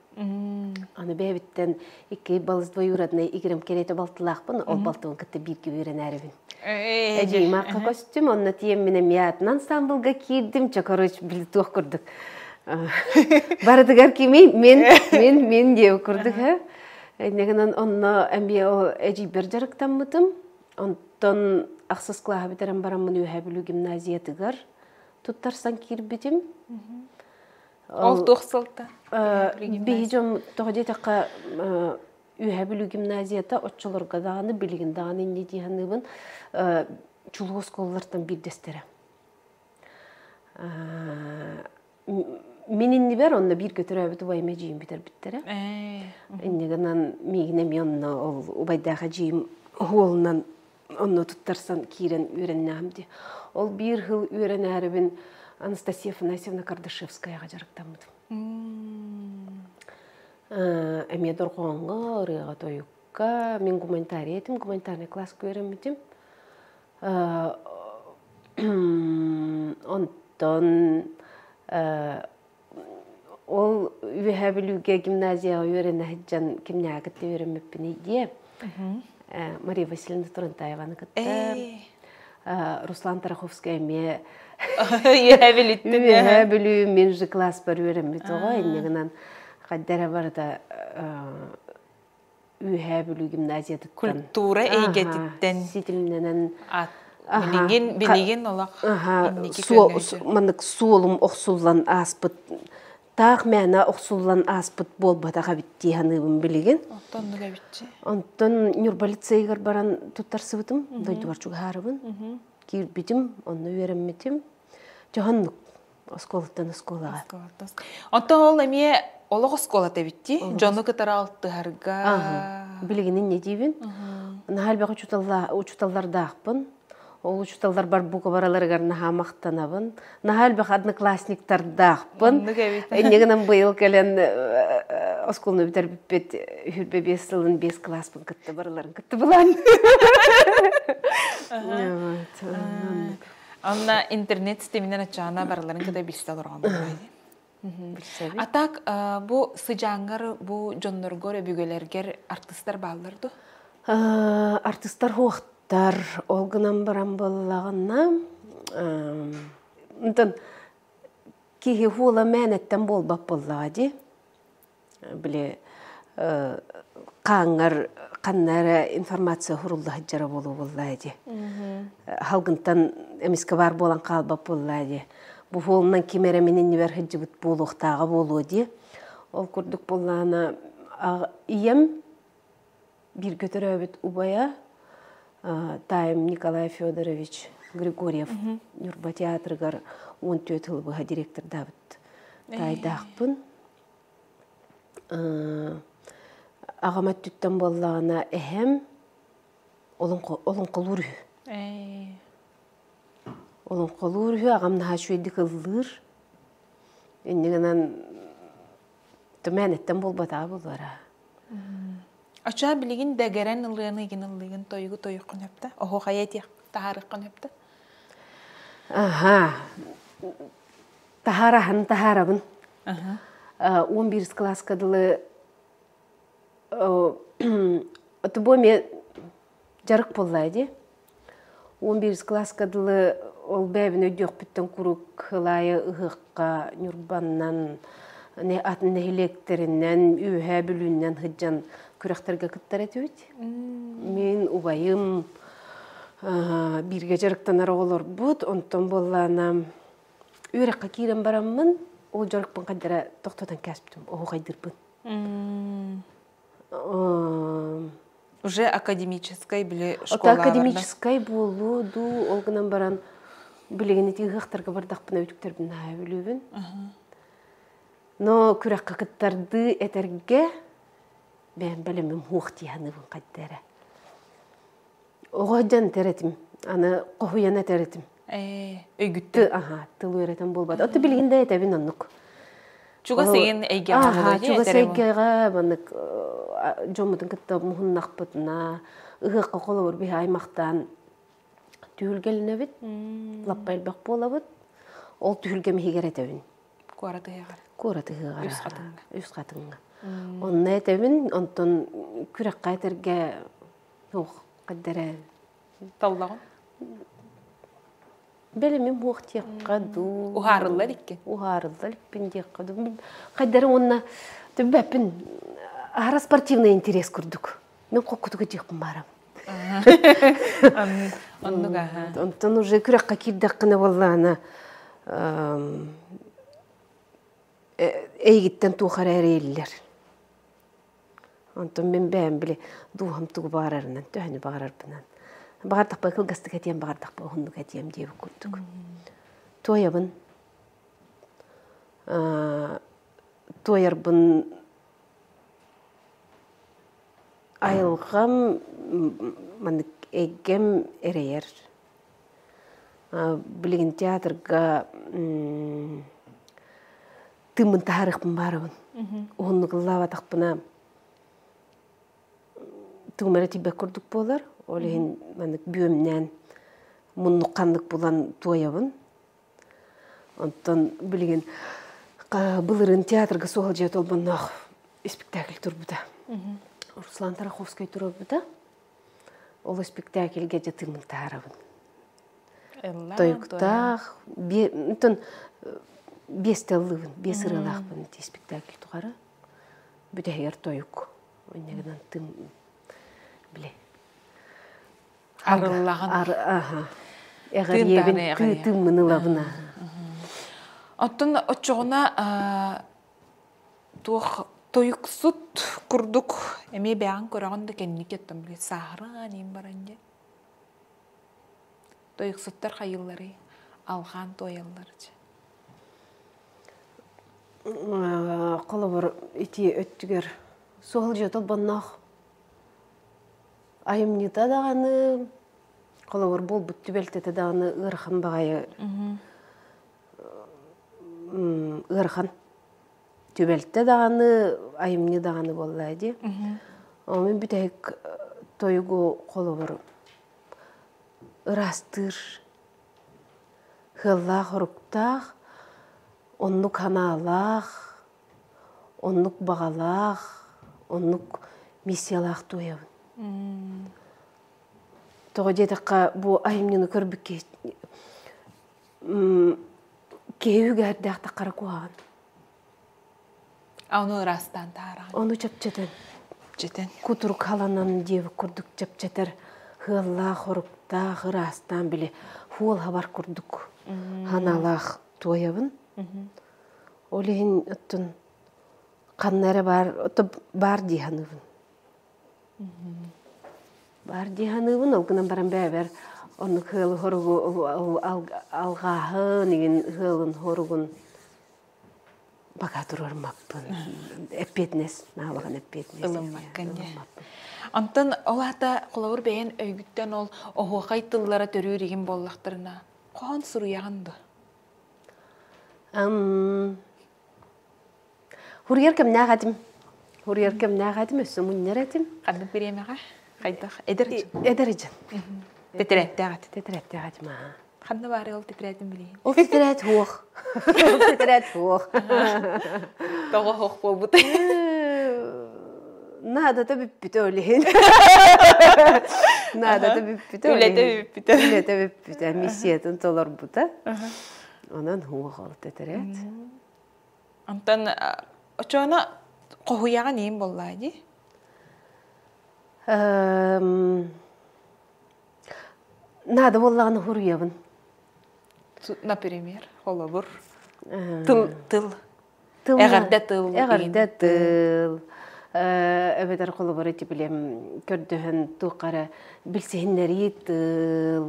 A: Аны бәбіттен 2 балыз двоюродный игрем кереті балтылақпын, ол балтығын күтті бірге өрен әрібін. Жиыма қа көстім, онына тием мене миятын ансамблға кейдім, чакарыч білді туақ көрдік. Барыдығар кемей, мен деу көрдік. Әнегінен онына әмбе әжей бір жарықтан мұтым. Онтан ақсыз қылаға бітерін барамын өйе білу гимназиятығар. Тұттарсан кирбедім.
B: Ол тоқсылды?
A: Бейджом тоғыде таққа өйе білу гимназията отчылырға дағаны, білген дағаны не дейініғын чулғы сколлардан бірдестері. Менің не бәр, онына бір көтір әбіті байыма жейін бітер біттері. Әнегінен мегінем онына ұбайдағы жейім ғолынан онына тұттарсан кейрен өрен әмді. Ол бір ғыл өрен әрібін Анастасия Афанасьевна Кардашевскаяға жарықтамыдым. Әме дұрғанға, ұрыға тойыққа, мен гуманитарий етім, гуманитарный класс көремедім. Онтан ол үйе білуге гимназияға өрен әйджан кемне ағытты өрен мәппіне де. Мария Васильевна Турантаеваны кытта. Руслан Тараховский әме үйе білу мен же класс бар өремет оға. Енегінен қаддара барда үйе білу гимназияды.
B: Культура әйгетіттен.
A: Сетілімненен
B: Билеген олақ.
A: Мандық суолым оқсулан аспыт. Тақ мәна оқсулан аспыт болбатаға бітті ғанығын білеген.
B: Оттонныға бітті.
A: Онтон Нюрбалицейгар баран туттарсыбытым. Дойдуар чуғарыбын. Кир бітім, онны өремметім. Жоғаннық осколаттан осколаға.
B: Онтон ол әме олық осколата бітті. Жоны кытара алты ғарға.
A: Білегенін не дейбін? Нахалбақ учуталларда ақпын. Ол учуталлар бар бұғы бараларығар наға мақтанабын. Нахалбақ одноклассниктарда ақпын. Негінен бұйыл кәлен осколны бітер бітпет хүрбе 5 сылын 5 класспын күтті бараларын күтті бұлан.
B: Онна интернет системинен ачаана бараларын кіде білсті тұрған бұлайды. Атак, бұ сыжаңғар, бұ жонноргор өбігелергер артистар балдырды?
A: Артистар хоқтар олғынан баран болағына. Кейі хула мәнеттен болбап болады. Біле қаннары информация хұрулды хаджара болу болады. Халғынтан әмеске бар болан қалбап болады. Бұл қолынан кемері менен небер хаджыбыт болуқтаға болуды. Ол күрдік болағына ием bir götürübüt ubaya Тайм Николай Федорович Григорьев Нюрба театрыгар 14 жылбыға директор дабыт. Тайдақпын. Ағамат түттен болағына әхем олың қылыр. Олың қылыр, ағамна хашуеді қылыр. Енігінен түмәнеттен болбатаға болара.
B: Ача билигин дәгәрән ылыгыны ген ылыгын тойгы тойыккан япта. Охо хаятия тахарыккан япта.
A: Тахарабын. 11 класска дылы отбоме жарык боллайды. 11 класска дылы ол бәбін өйдек бүттен күрік хылайы ұғыққа Нюрбаннан атын электеринен, үйе бүлүннен хыджан күрәхтерге кыттар әтүбіт. Мен убайым бирге жарықтан ара олар бұд, онтан боллана үйрекқа кейрен барамын, ол жарықпын қаддара тоқтадан кәсіптім, оғы қайдырбын.
B: Уже академической біле школаларда?
A: Академической болуду, олғынан баран білеген еті ғықтарға бардақпын өйтіктербін білубін. Но күрәққа кыттарды әтерге ben білімім хуқтияныбын қаддара. Оғадан тәретім, аны қоғуяна тәретім.
B: Өйгітті?
A: Тыл өретім болбады. Оты білгенде әтәбін онық.
B: Чуға сеген әйге ағылады?
A: Чуға сәйгеға банық жомытын кітті мұхыннақ бұтына, ұғыққа қолы бір бей аймақтан түйілгеліне біт, лаппайлбақ бола бұт, ол түйілгемі хегер әтәбін.
B: Қуараты хегер?
A: Қуараты хегер.
B: Үз қатыңға?
A: Онна әтәбін, онтон күрек қайтырға қаддара.
B: Таулағын?
A: Бәлемем оқтияққа ду.
B: Ухарылар икке?
A: Ухарылар икпендеққа ду. Қаддара онна бәпін ара спортивный интерес күрдік. Мен қоқытуға деқпін барам. Онтон уже күрекқа кирдаққына боллағына әйгіттен туғар әрелілер. Онтон мен бәйім біле дуғам туғы бағарарынан, төхіні бағарарбынан. Бағардақпай қылғасты кәтем, бағардақпай ұғынды кәтем дейбі көрдік. Тойабын. Тойарбын айылғам әйгем әрейер. Білген театрға тымын тағарықпын барабын. Оғынны қыллава тақпына тұғымары тибек көрдік болар. Олеген бүйімнен мұнныққандық болан тойабын. Онтан білген бұлырын театрға соғыл жет олбын спектакль тұр бұда. Руслан Тараховский тұры бұда. ол спектакльге жытымын тарабын.
B: Элла.
A: Тойуктах, бестеллыбын, бесырылақпын те спектакль туғары. Бүтәгер тойук. Онегінен тым, біле.
B: Арыллаған.
A: Аха. Эгер ебін тымын ылабына.
B: Оттон отчоғына тойуксут курдук эме бәғын көрағында кенник еттім біле. Сағыран ем баранде. Тойуксуттар қайыллары алған тояллар.
A: Қолы бір ити өттігер соғыл жетіл баннақ. Айымнита дағаны, қолы бір бол бұтты бәлтеті дағаны ұрхан бағайы. Ұрхан төбәлтті дағаны, айымни дағаны боллайды. Омен бүтәйік тойығы қолы бір ырастыр, хыллақ ұрықтақ, оннук ханалақ, оннук бағалақ, оннук миссиялақ тоябын. Тоғы дедіққа бұл айымнені көрбік кейуге әрдіқті қара қуаған.
B: Оны ырастан тараған.
A: Оны чапчатын.
B: Жетен.
A: Кутурук халанан деві күрдік чапчатар хыллақ ұрықтақ ырастан біле хуыл хабар күрдік. Ханалақ тоябын. Олейін өттін қаннары бар дейханыбын. Бар дейханыбын, олғынан баран бәбір, оның хылы хорығы алғағы, неген хылын хорығын баға тұрар маппын. Әппетінес, нағылған әппетінес.
B: Илыммаққан де. Антын олата қолауыр бәйін өйгіттен ол оғуқай тыллара төрүреген боллақтарына қоған сұруяғанды?
A: Хурьеркем нағадым. Хурьеркем нағадым, өсі мұннер әдім.
B: Қадып беремеға? Қайдақ? Эдерджін?
A: Эдерджін.
B: Тетеретті ағады?
A: Тетеретті ағадым.
B: Қанды бары ол тетеретін білейін?
A: Ол тетерет хоқ. Ол тетерет хоқ.
B: Тоғы хоқ бол бұты.
A: Надо да бүппіт өлейін. Надо да бүппіт өлейін.
B: Үлеті бүппіт.
A: Үлеті бүппіт. Миссиятын толар бұта. Онан хоқ ол тетерет.
B: Антон, очоғына қоғуяға нейін боллайды?
A: Надо боллағаны хұрыябын.
B: Например, холобур. Тыл. Әғірді тыл.
A: Әғірді тыл. Әбетер холобур еті білем көрдіғін тұқары білсігінлері тыл.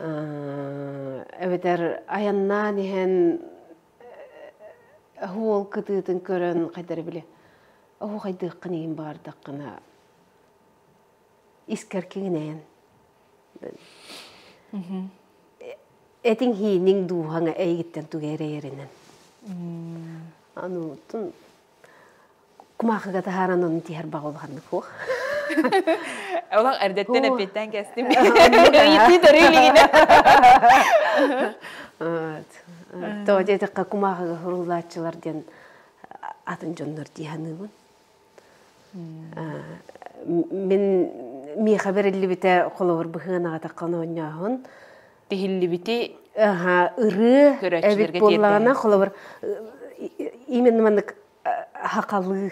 A: Әбетер аяннан ехен хуол кытыытын көрін қайдары біле. Ау қайдыққын ең бардыққына искәркеңінен. Этин хинин дуһаңа эйгиттен тугереринен. Ану тун кумахыга тахаранын тихер багылганды хо.
B: Олар әрдеттен әпеттен кәстім. Үйті дөрүйлігіне.
A: То жетіққа кумахыга хурулатчыларден атын жоннор дияныгын. Мен хабарелли бите қолауыр бұхығынаға таққаны ойнағын.
B: Тихилли бите
A: ыры әбет болағына қолауыр именно мандық хақалы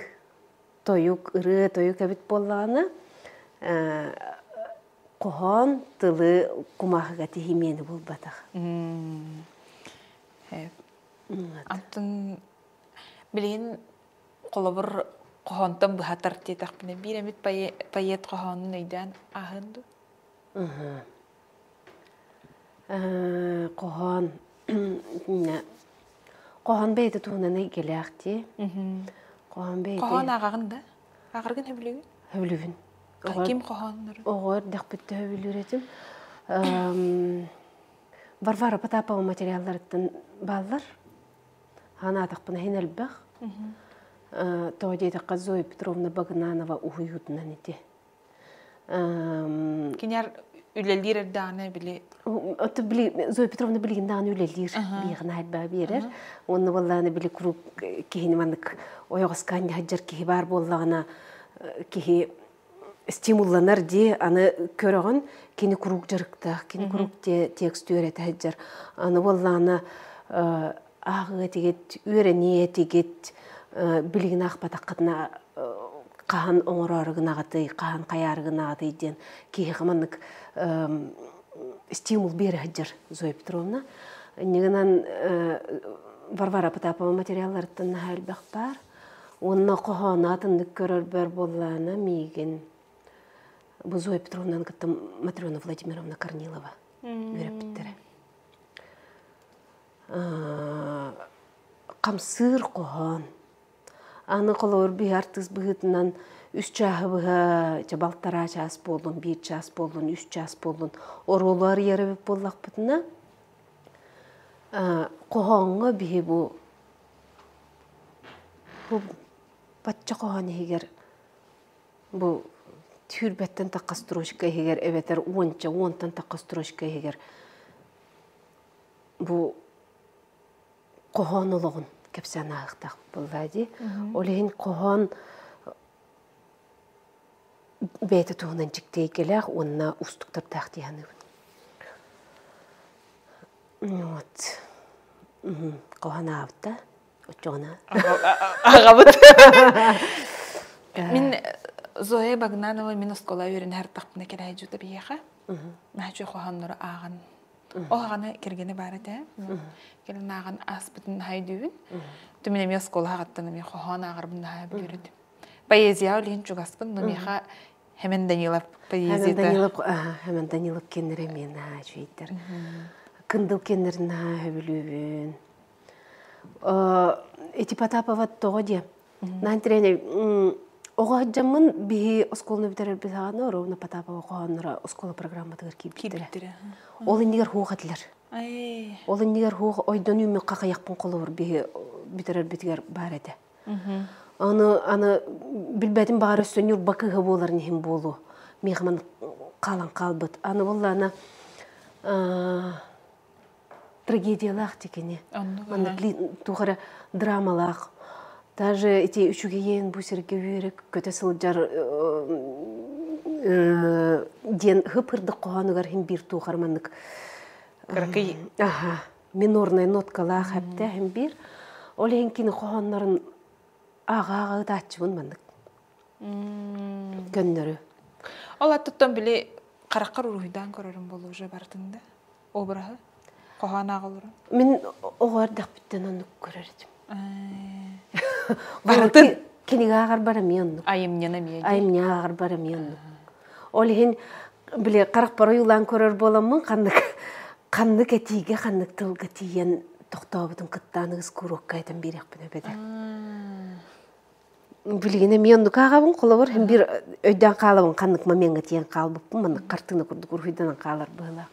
A: тойук, ыры тойук әбет болағына қоған тылы құмағыға тихимені бол батақ.
B: Антын білейін қолауыр қоғантан бұхатар тетақпіне бір әмет пайет қоғанын өйден ағынды?
A: Қоған бәйді туғынан әйгелі ақты.
B: Қоған ағағында? Ағырғын өбілігін?
A: Өбілігін.
B: Қайкем қоғанын?
A: Оғыр дәқпетті өбілігін етім. Варвара Потапова материалларыттан баллар. Ана атақпына хен әлбәқ. Тоғадейді Зоя Петровна Багнанова ұғыйғытынан еті.
B: Кенер үлелер әрдағына біле?
A: Зоя Петровна білген дағын үлелер бейғына әлбәға берер. Оны болағына біле күріп кейіні мандық ойғыз қанды хаджар кейі бар болағына кейі стимулланар ди аны көрөгөн кини курук жарыкта, кини курук текст үйрөтәҗәр. Аны болланы агы тигет, үйрәние тигет, билигин акпатаккатына кахан оңорорыгынагаты, кахан каярыгынагаты ден кихаманнык стимул берәҗәр Зоя Петровна. Нигенан Варвара Потапова материаллардан хәлбәк бар. Онна коханатын көрөр бер боллана миген. Бу Зоя Петровна Матрёна Владимировна Корнилова үйрәп биттере. Камсыр кохан. Аны колор би артыс быгытынан 3 часы быга жабалтара час болдун, 1 час болдун, 3 час болдун. Оролар ярып боллак бутына. Коханга би бу патча кохан егер бу түрбеттен таққа строчка егер эветер 10-10тан таққа строчка егер бу кохан ологун кепсен ағықтақ боллады. Олейін кохан бәйті туғынан жіктей келек, онына устуктар тақтияны. Вот. Кохан ағытта, отчоғына.
B: Ағабыт. Мен Зоя Багнанова мен оскола үйрен әр тақпына келай жүті бейеға. Мәхчі қоғанлары ағын. О ағаны кергені бар әді. Келін ағын аспытын хайдуын. Түміне мен оскола ағаттаны мен қоған ағырбын хай бүйірді. Поэзия олейін жүгаспын, но меға Хемен Данилов поэзияда.
A: Хемен Данилов кеннері мен жүйттер. Кындыл кеннерін өбілуін. Эти Потапова тоғы де. Нан трене оға жамын бейі осколны бітерер бітағаны, ровна Потапова қоғаныра оскола программатығыр кейбіттірі. Ол индігер хуға тілер. Ол индігер хуға ойдан үймен қақа яқпын қолы бар бейі бітерер бітігер бар әді. Аны білбәдім бағар өстен юр бақығы болар нехім болу. Меғыман қалан қалбыт. Аны болы ана трагедиялақ дегене. Туғара драмалақ. Даже эти үшігейен бұсерге үйерік көте сылджар ден ғыпырды қоғанығар хем бір туғарманық.
B: Қарақи.
A: Минорный ноткалақ әпті хем бір. Ол ең кені қоғанларын аға-аға датчыбын мандық. Көннері.
B: Ол аттыттан біле қараққар ұрғыдан көрерім болу уже бартында. Обырағы? Қоған ағылырын?
A: Мен оғар дақпіттен оны көрердім.
B: Баратын?
A: Кенеге ағар бара меннік.
B: Айымнена мейді?
A: Айымнена ағар бара меннік. Ол ең біле қарақ бара юлан көрер боламын, қаннық әтейге, қаннық тылғы тейен тоқтауыбытын қыттанығыз көрік қайтын берек бұны бәді. Білгені меннік ағабын қолы бар, бір өйден қалабын қаннық маменға тейен қалбыппын, мұны қартыны күрді көрхүйден қалар бұла.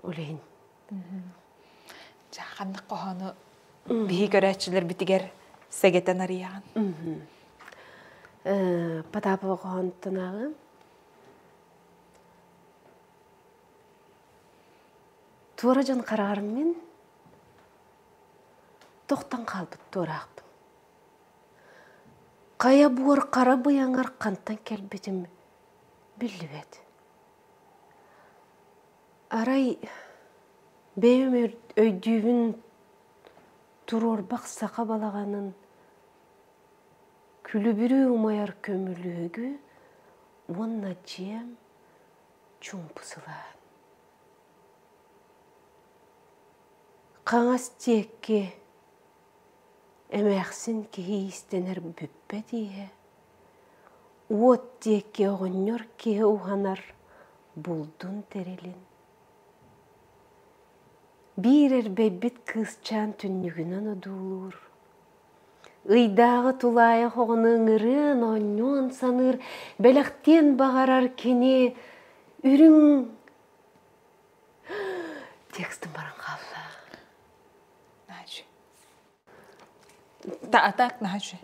A: Ол ең.
B: Қаннық қоғаны бейі көрәтшілер бітігер сәгеттен арияған.
A: Потапова қоғанттың ағы. Туара жан қарағарым мен тоқтан қалбыт туарақпын. Қая бұғыр қара бұяңар қанттан кәлбетім білі бәді. Арай бәйім өйдүйін тұрор бақсақа балағанын күлі бүрі ұмайар көмілігі онна жем чумпысыла. Қаңас текке әмәқсін кейістенер бүппә дейе. От текке оғыннор ке ұғанар бұлдun терелін. Бирер бәйбіт қысчан түннігінен ұдулur. Ыйдағы тулайы хоғының ұрын, оннон саныр, бәліқтен бағарар кене үрің. Текстім баран қалла.
B: Нәжі. Таатақ нәжі.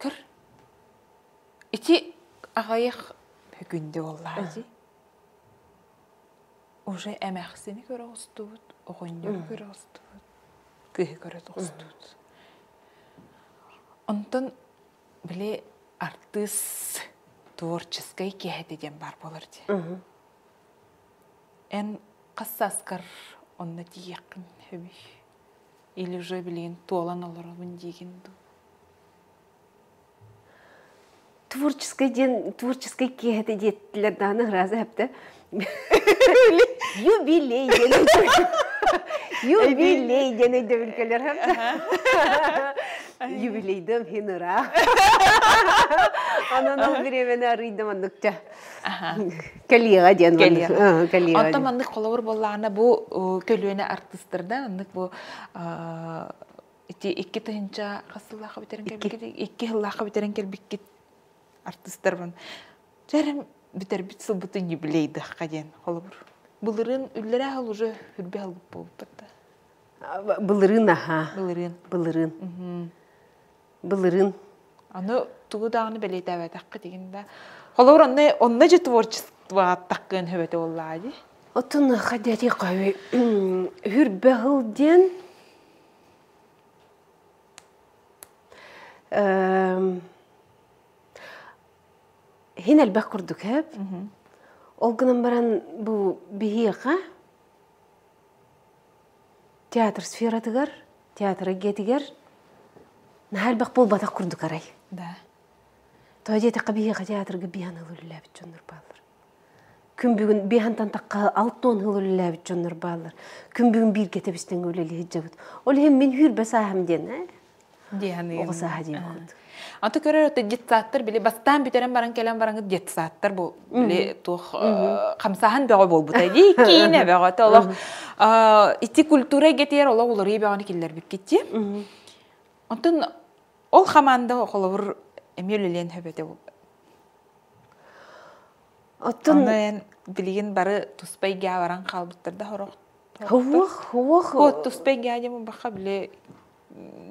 B: Кір. Ити ағайық бүгінде олады. Уже әмәқсені көрі ғыстуыд, оғыннер көрі ғыстуыд, күйі көрі ғыстуыд. Онтын біле артыс творческой кеһети ден бар болар ди. Эн кассаскар онна тияккын хөбү. Или уже билген туолан олорбун деген ду.
A: Творческой кеһети деттилер даны разы хәпте. Юбилей дене дөбүлкелер хәпте. Юбилейдем хинура. Анан биремене арыйдым андыкча. Калига ден калига.
B: Ата мандык колобур болларына бу көлүнө артисттарда мандык бу ити тыгынча касыллакка битерен келбикки 2 жыллакка битерен келбикки артисттар бун. Жарым битер бит сылбытын юбилейди каден колобур. Булырын үлләре хал уже хүрбе алып болупта.
A: Булырын аха. Булырын.
B: Аны тугудагыны белейдәбә такка дигәндә. Колобур онны же творчество таккын хөбәте буллады.
A: Отын хадяти кави хүрбе хылден هنا البكر دكاب أوجنا مران بو بهيقة تياتر سفيرة تجر تياتر رجيت تجر نهال بقبول بتكر دكراي
B: ده
A: تواجه تقبيه تياتر جبيها نقول الله بتجنر بالر كم بيقول بيهن تنتقى ألطون نقول الله بتجنر بالر كم بيقول بير كتب استنقول اللي هجبت ولهم من هير بس أهم دينا
B: دي هني
A: وقصها هجيب كود
B: Anta körür öte saattir bile bastan biteren baran kelen baran 7 saattir bu bile tuh kamsahan beğo bol bu taydi kine beğo tolak iti kultura getiyer ola olur iyi beğoni killer bikkitti. Ondan ol hamanda olur emiyelilen höbete bu. Ondan bilgin barı tuspay gya baran kalbıttır da horok. Hova tuspay gya jemu bakka bile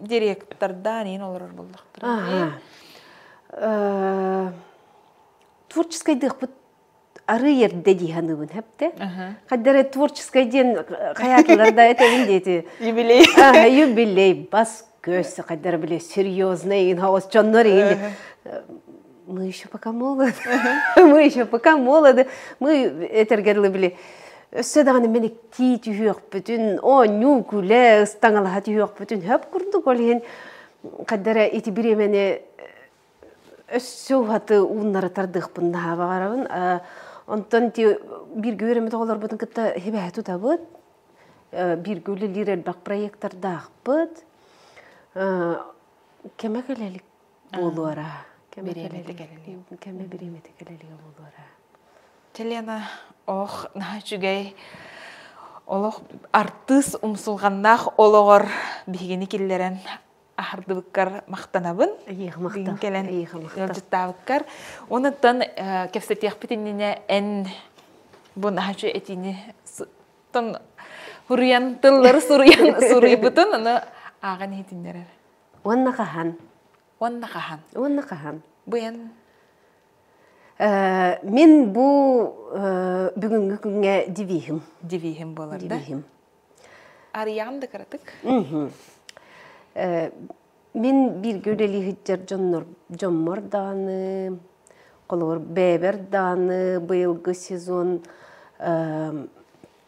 B: директордан ен олар болдықтыр.
A: Творческий дых ары ерде дейханыбын хәпте. Қаддары творческий ден қаятларда это виндети.
B: Юбилей.
A: Юбилей. Бас көсі қаддары біле серьезный ен хауыз чоннор ен. Мы еще пока молоды. Мы этергерлі біле. Өссөдағаны менек tii tühüyök bütün, o nüküle ıstangalıha tühüyök bütün hep kurduk olehen. Kaddara iti biremene өссөğatı uğunları tardıq bundaha bağarabın. Ondan ti bir göreme toğalar budun kıtta hebahatu da bud. Bir gölü lirel bak proyektar dağ bud. Keme gelelik bolu ara. Keme biremete gelelik bolu ara.
B: Телена ох нахчугай олох артыс умсулганнах ологор бигени киллерен ахардыбыккар мактанабын.
A: Мактан
B: келен жыттабыккар. Онуттан кепсетиякпитинне эн бу нахчу этини тон хуруян тыллар сурыйбытын аны аган хитиндерер.
A: Онна кахан.
B: Бу эн
A: Мен bu бүгүнгү күнгө
B: дивихим болар да. Арыянды каратык.
A: Мен bir göreli hıccar Jonmor dağını, kolor Beber dağını, bıyılgı sezon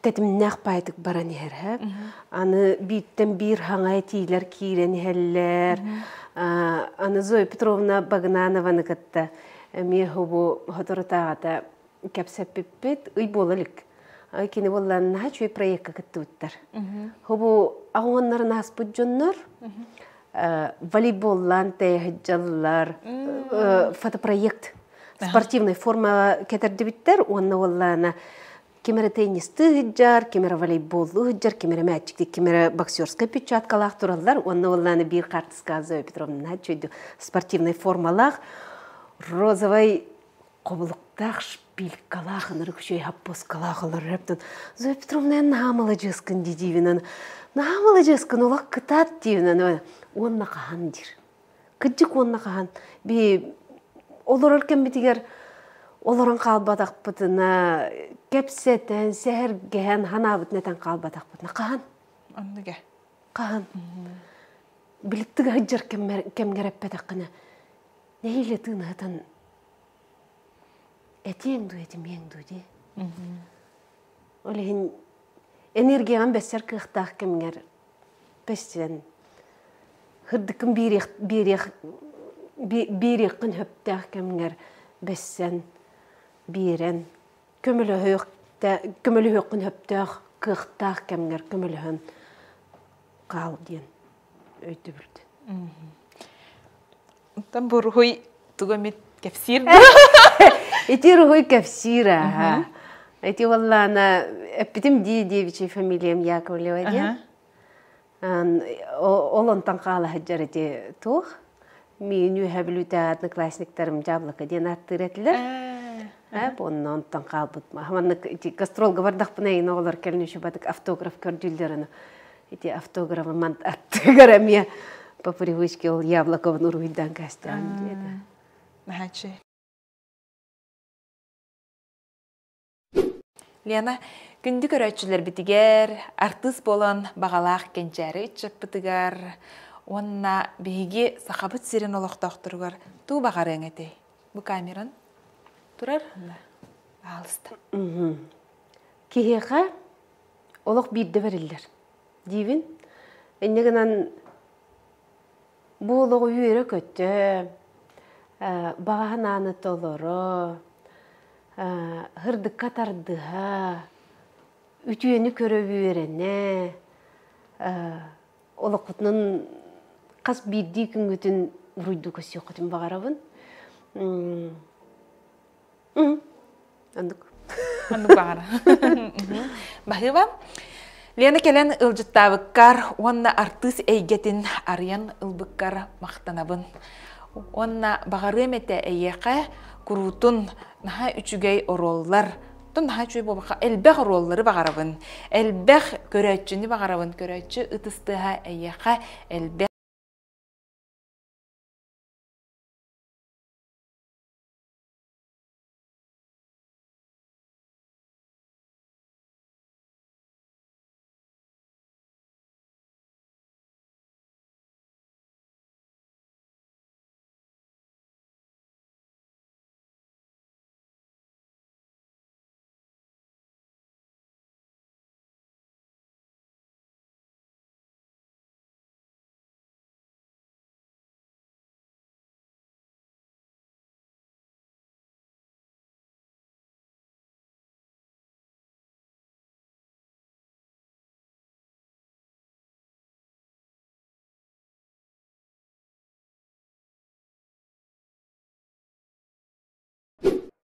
A: tetim nakpaytık baran her. Anı bitten bir hangay tiyler kiren heller. Anı Zoya Petrovna Bagnanovanı katta. Ми хобо хоторотагата кепсеппит уй болалык. Кини боллан нахчуй проектка кыттыттар. Хобо агоннар наспыт жоннор. Волейболлан тейхджаллар. Фотопроект. Спортивная форма кетердибиттер. Онна боллана кемере теннис тыгджар, кемере волейбол тыгджар, кемере мячик, кемере боксерская печаткалах тураллар. Онна боллана бир картыска Зоя Петровна нахчуйду спортивный формалах. Розовый қобылықтақ шпилькалақ, нұрыкшой хаппоскалақ олар рәптін. Зоя Петровна намалы жескін дейдейвінен. Намалы жескін олақ кытат дейвінен. Онна қахан дир. Күджік онна қахан. Олар өлкен бітігер оларын қалбадақ бұтына кепсетен, сәрген, ханабытнетен қалбадақ бұтына. Қахан?
B: Ондыға?
A: Қахан. Біліктігі ғыджар кемгереппедақ қына. Neyle tığınatan etiyeng du etimeng du di. Olehin energiyan besser kıhtaq kemger besten hırdıkın biriqin höptaq kemger bessen biren kömülü höqin höptaq kıhtaq kemger kömülühün qal diyen öydü bildi.
B: Там бургуй тугамит кефсир.
A: Эти ругой кефсира. Эти والله أنا أبتم دي بشي فاميليام Яковлева دي. Олон танқалы хаджарыте тух. Мен үйәбілуті классниктарым жаблықы ден аттыретілер. Оннан танқал бұтма. Хаманнык гастролға бардақ бұнайын оғылар кәлін үші бадық автограф көрділдеріні. Эти автографы мант аттығар әме по привычке ол яблоковын ұруйдан кәстіған деді.
B: Мәхәтші. Лена, күнді көрәтшілер бітігер, артыс болан бағалақ кенчәрі үтшіп бітігер, онна бейге сақабыт сирен олықтақтырғар ту бағар әңеті. Бұ камеран тұрар? Алысты.
A: Кейеға олық бейді берілдер. Дейбін, әнегінен бұл олығы үйері көтті, бағаған аны толыры, хырдыкка тардыха, үтүйені көріп үйеріне, олықытының қас бейді күнгітін ұруйды көсі өқытын бағарабын. Андық.
B: Андық бағара. Бағыба, Лена келен ылжыттабықкар, онна артыс әйгетін ариян ылбықкар мақтанабын. Онна бағары мәті әйеқі күрутын наха үчүгей ороллар. Тон наха үчүгей болбаққа әлбәқ ороллары бағарабын. Әлбәқ көрәтчіні бағарабын. Көрәтчі ұтыстыға әйеқі әлбәқ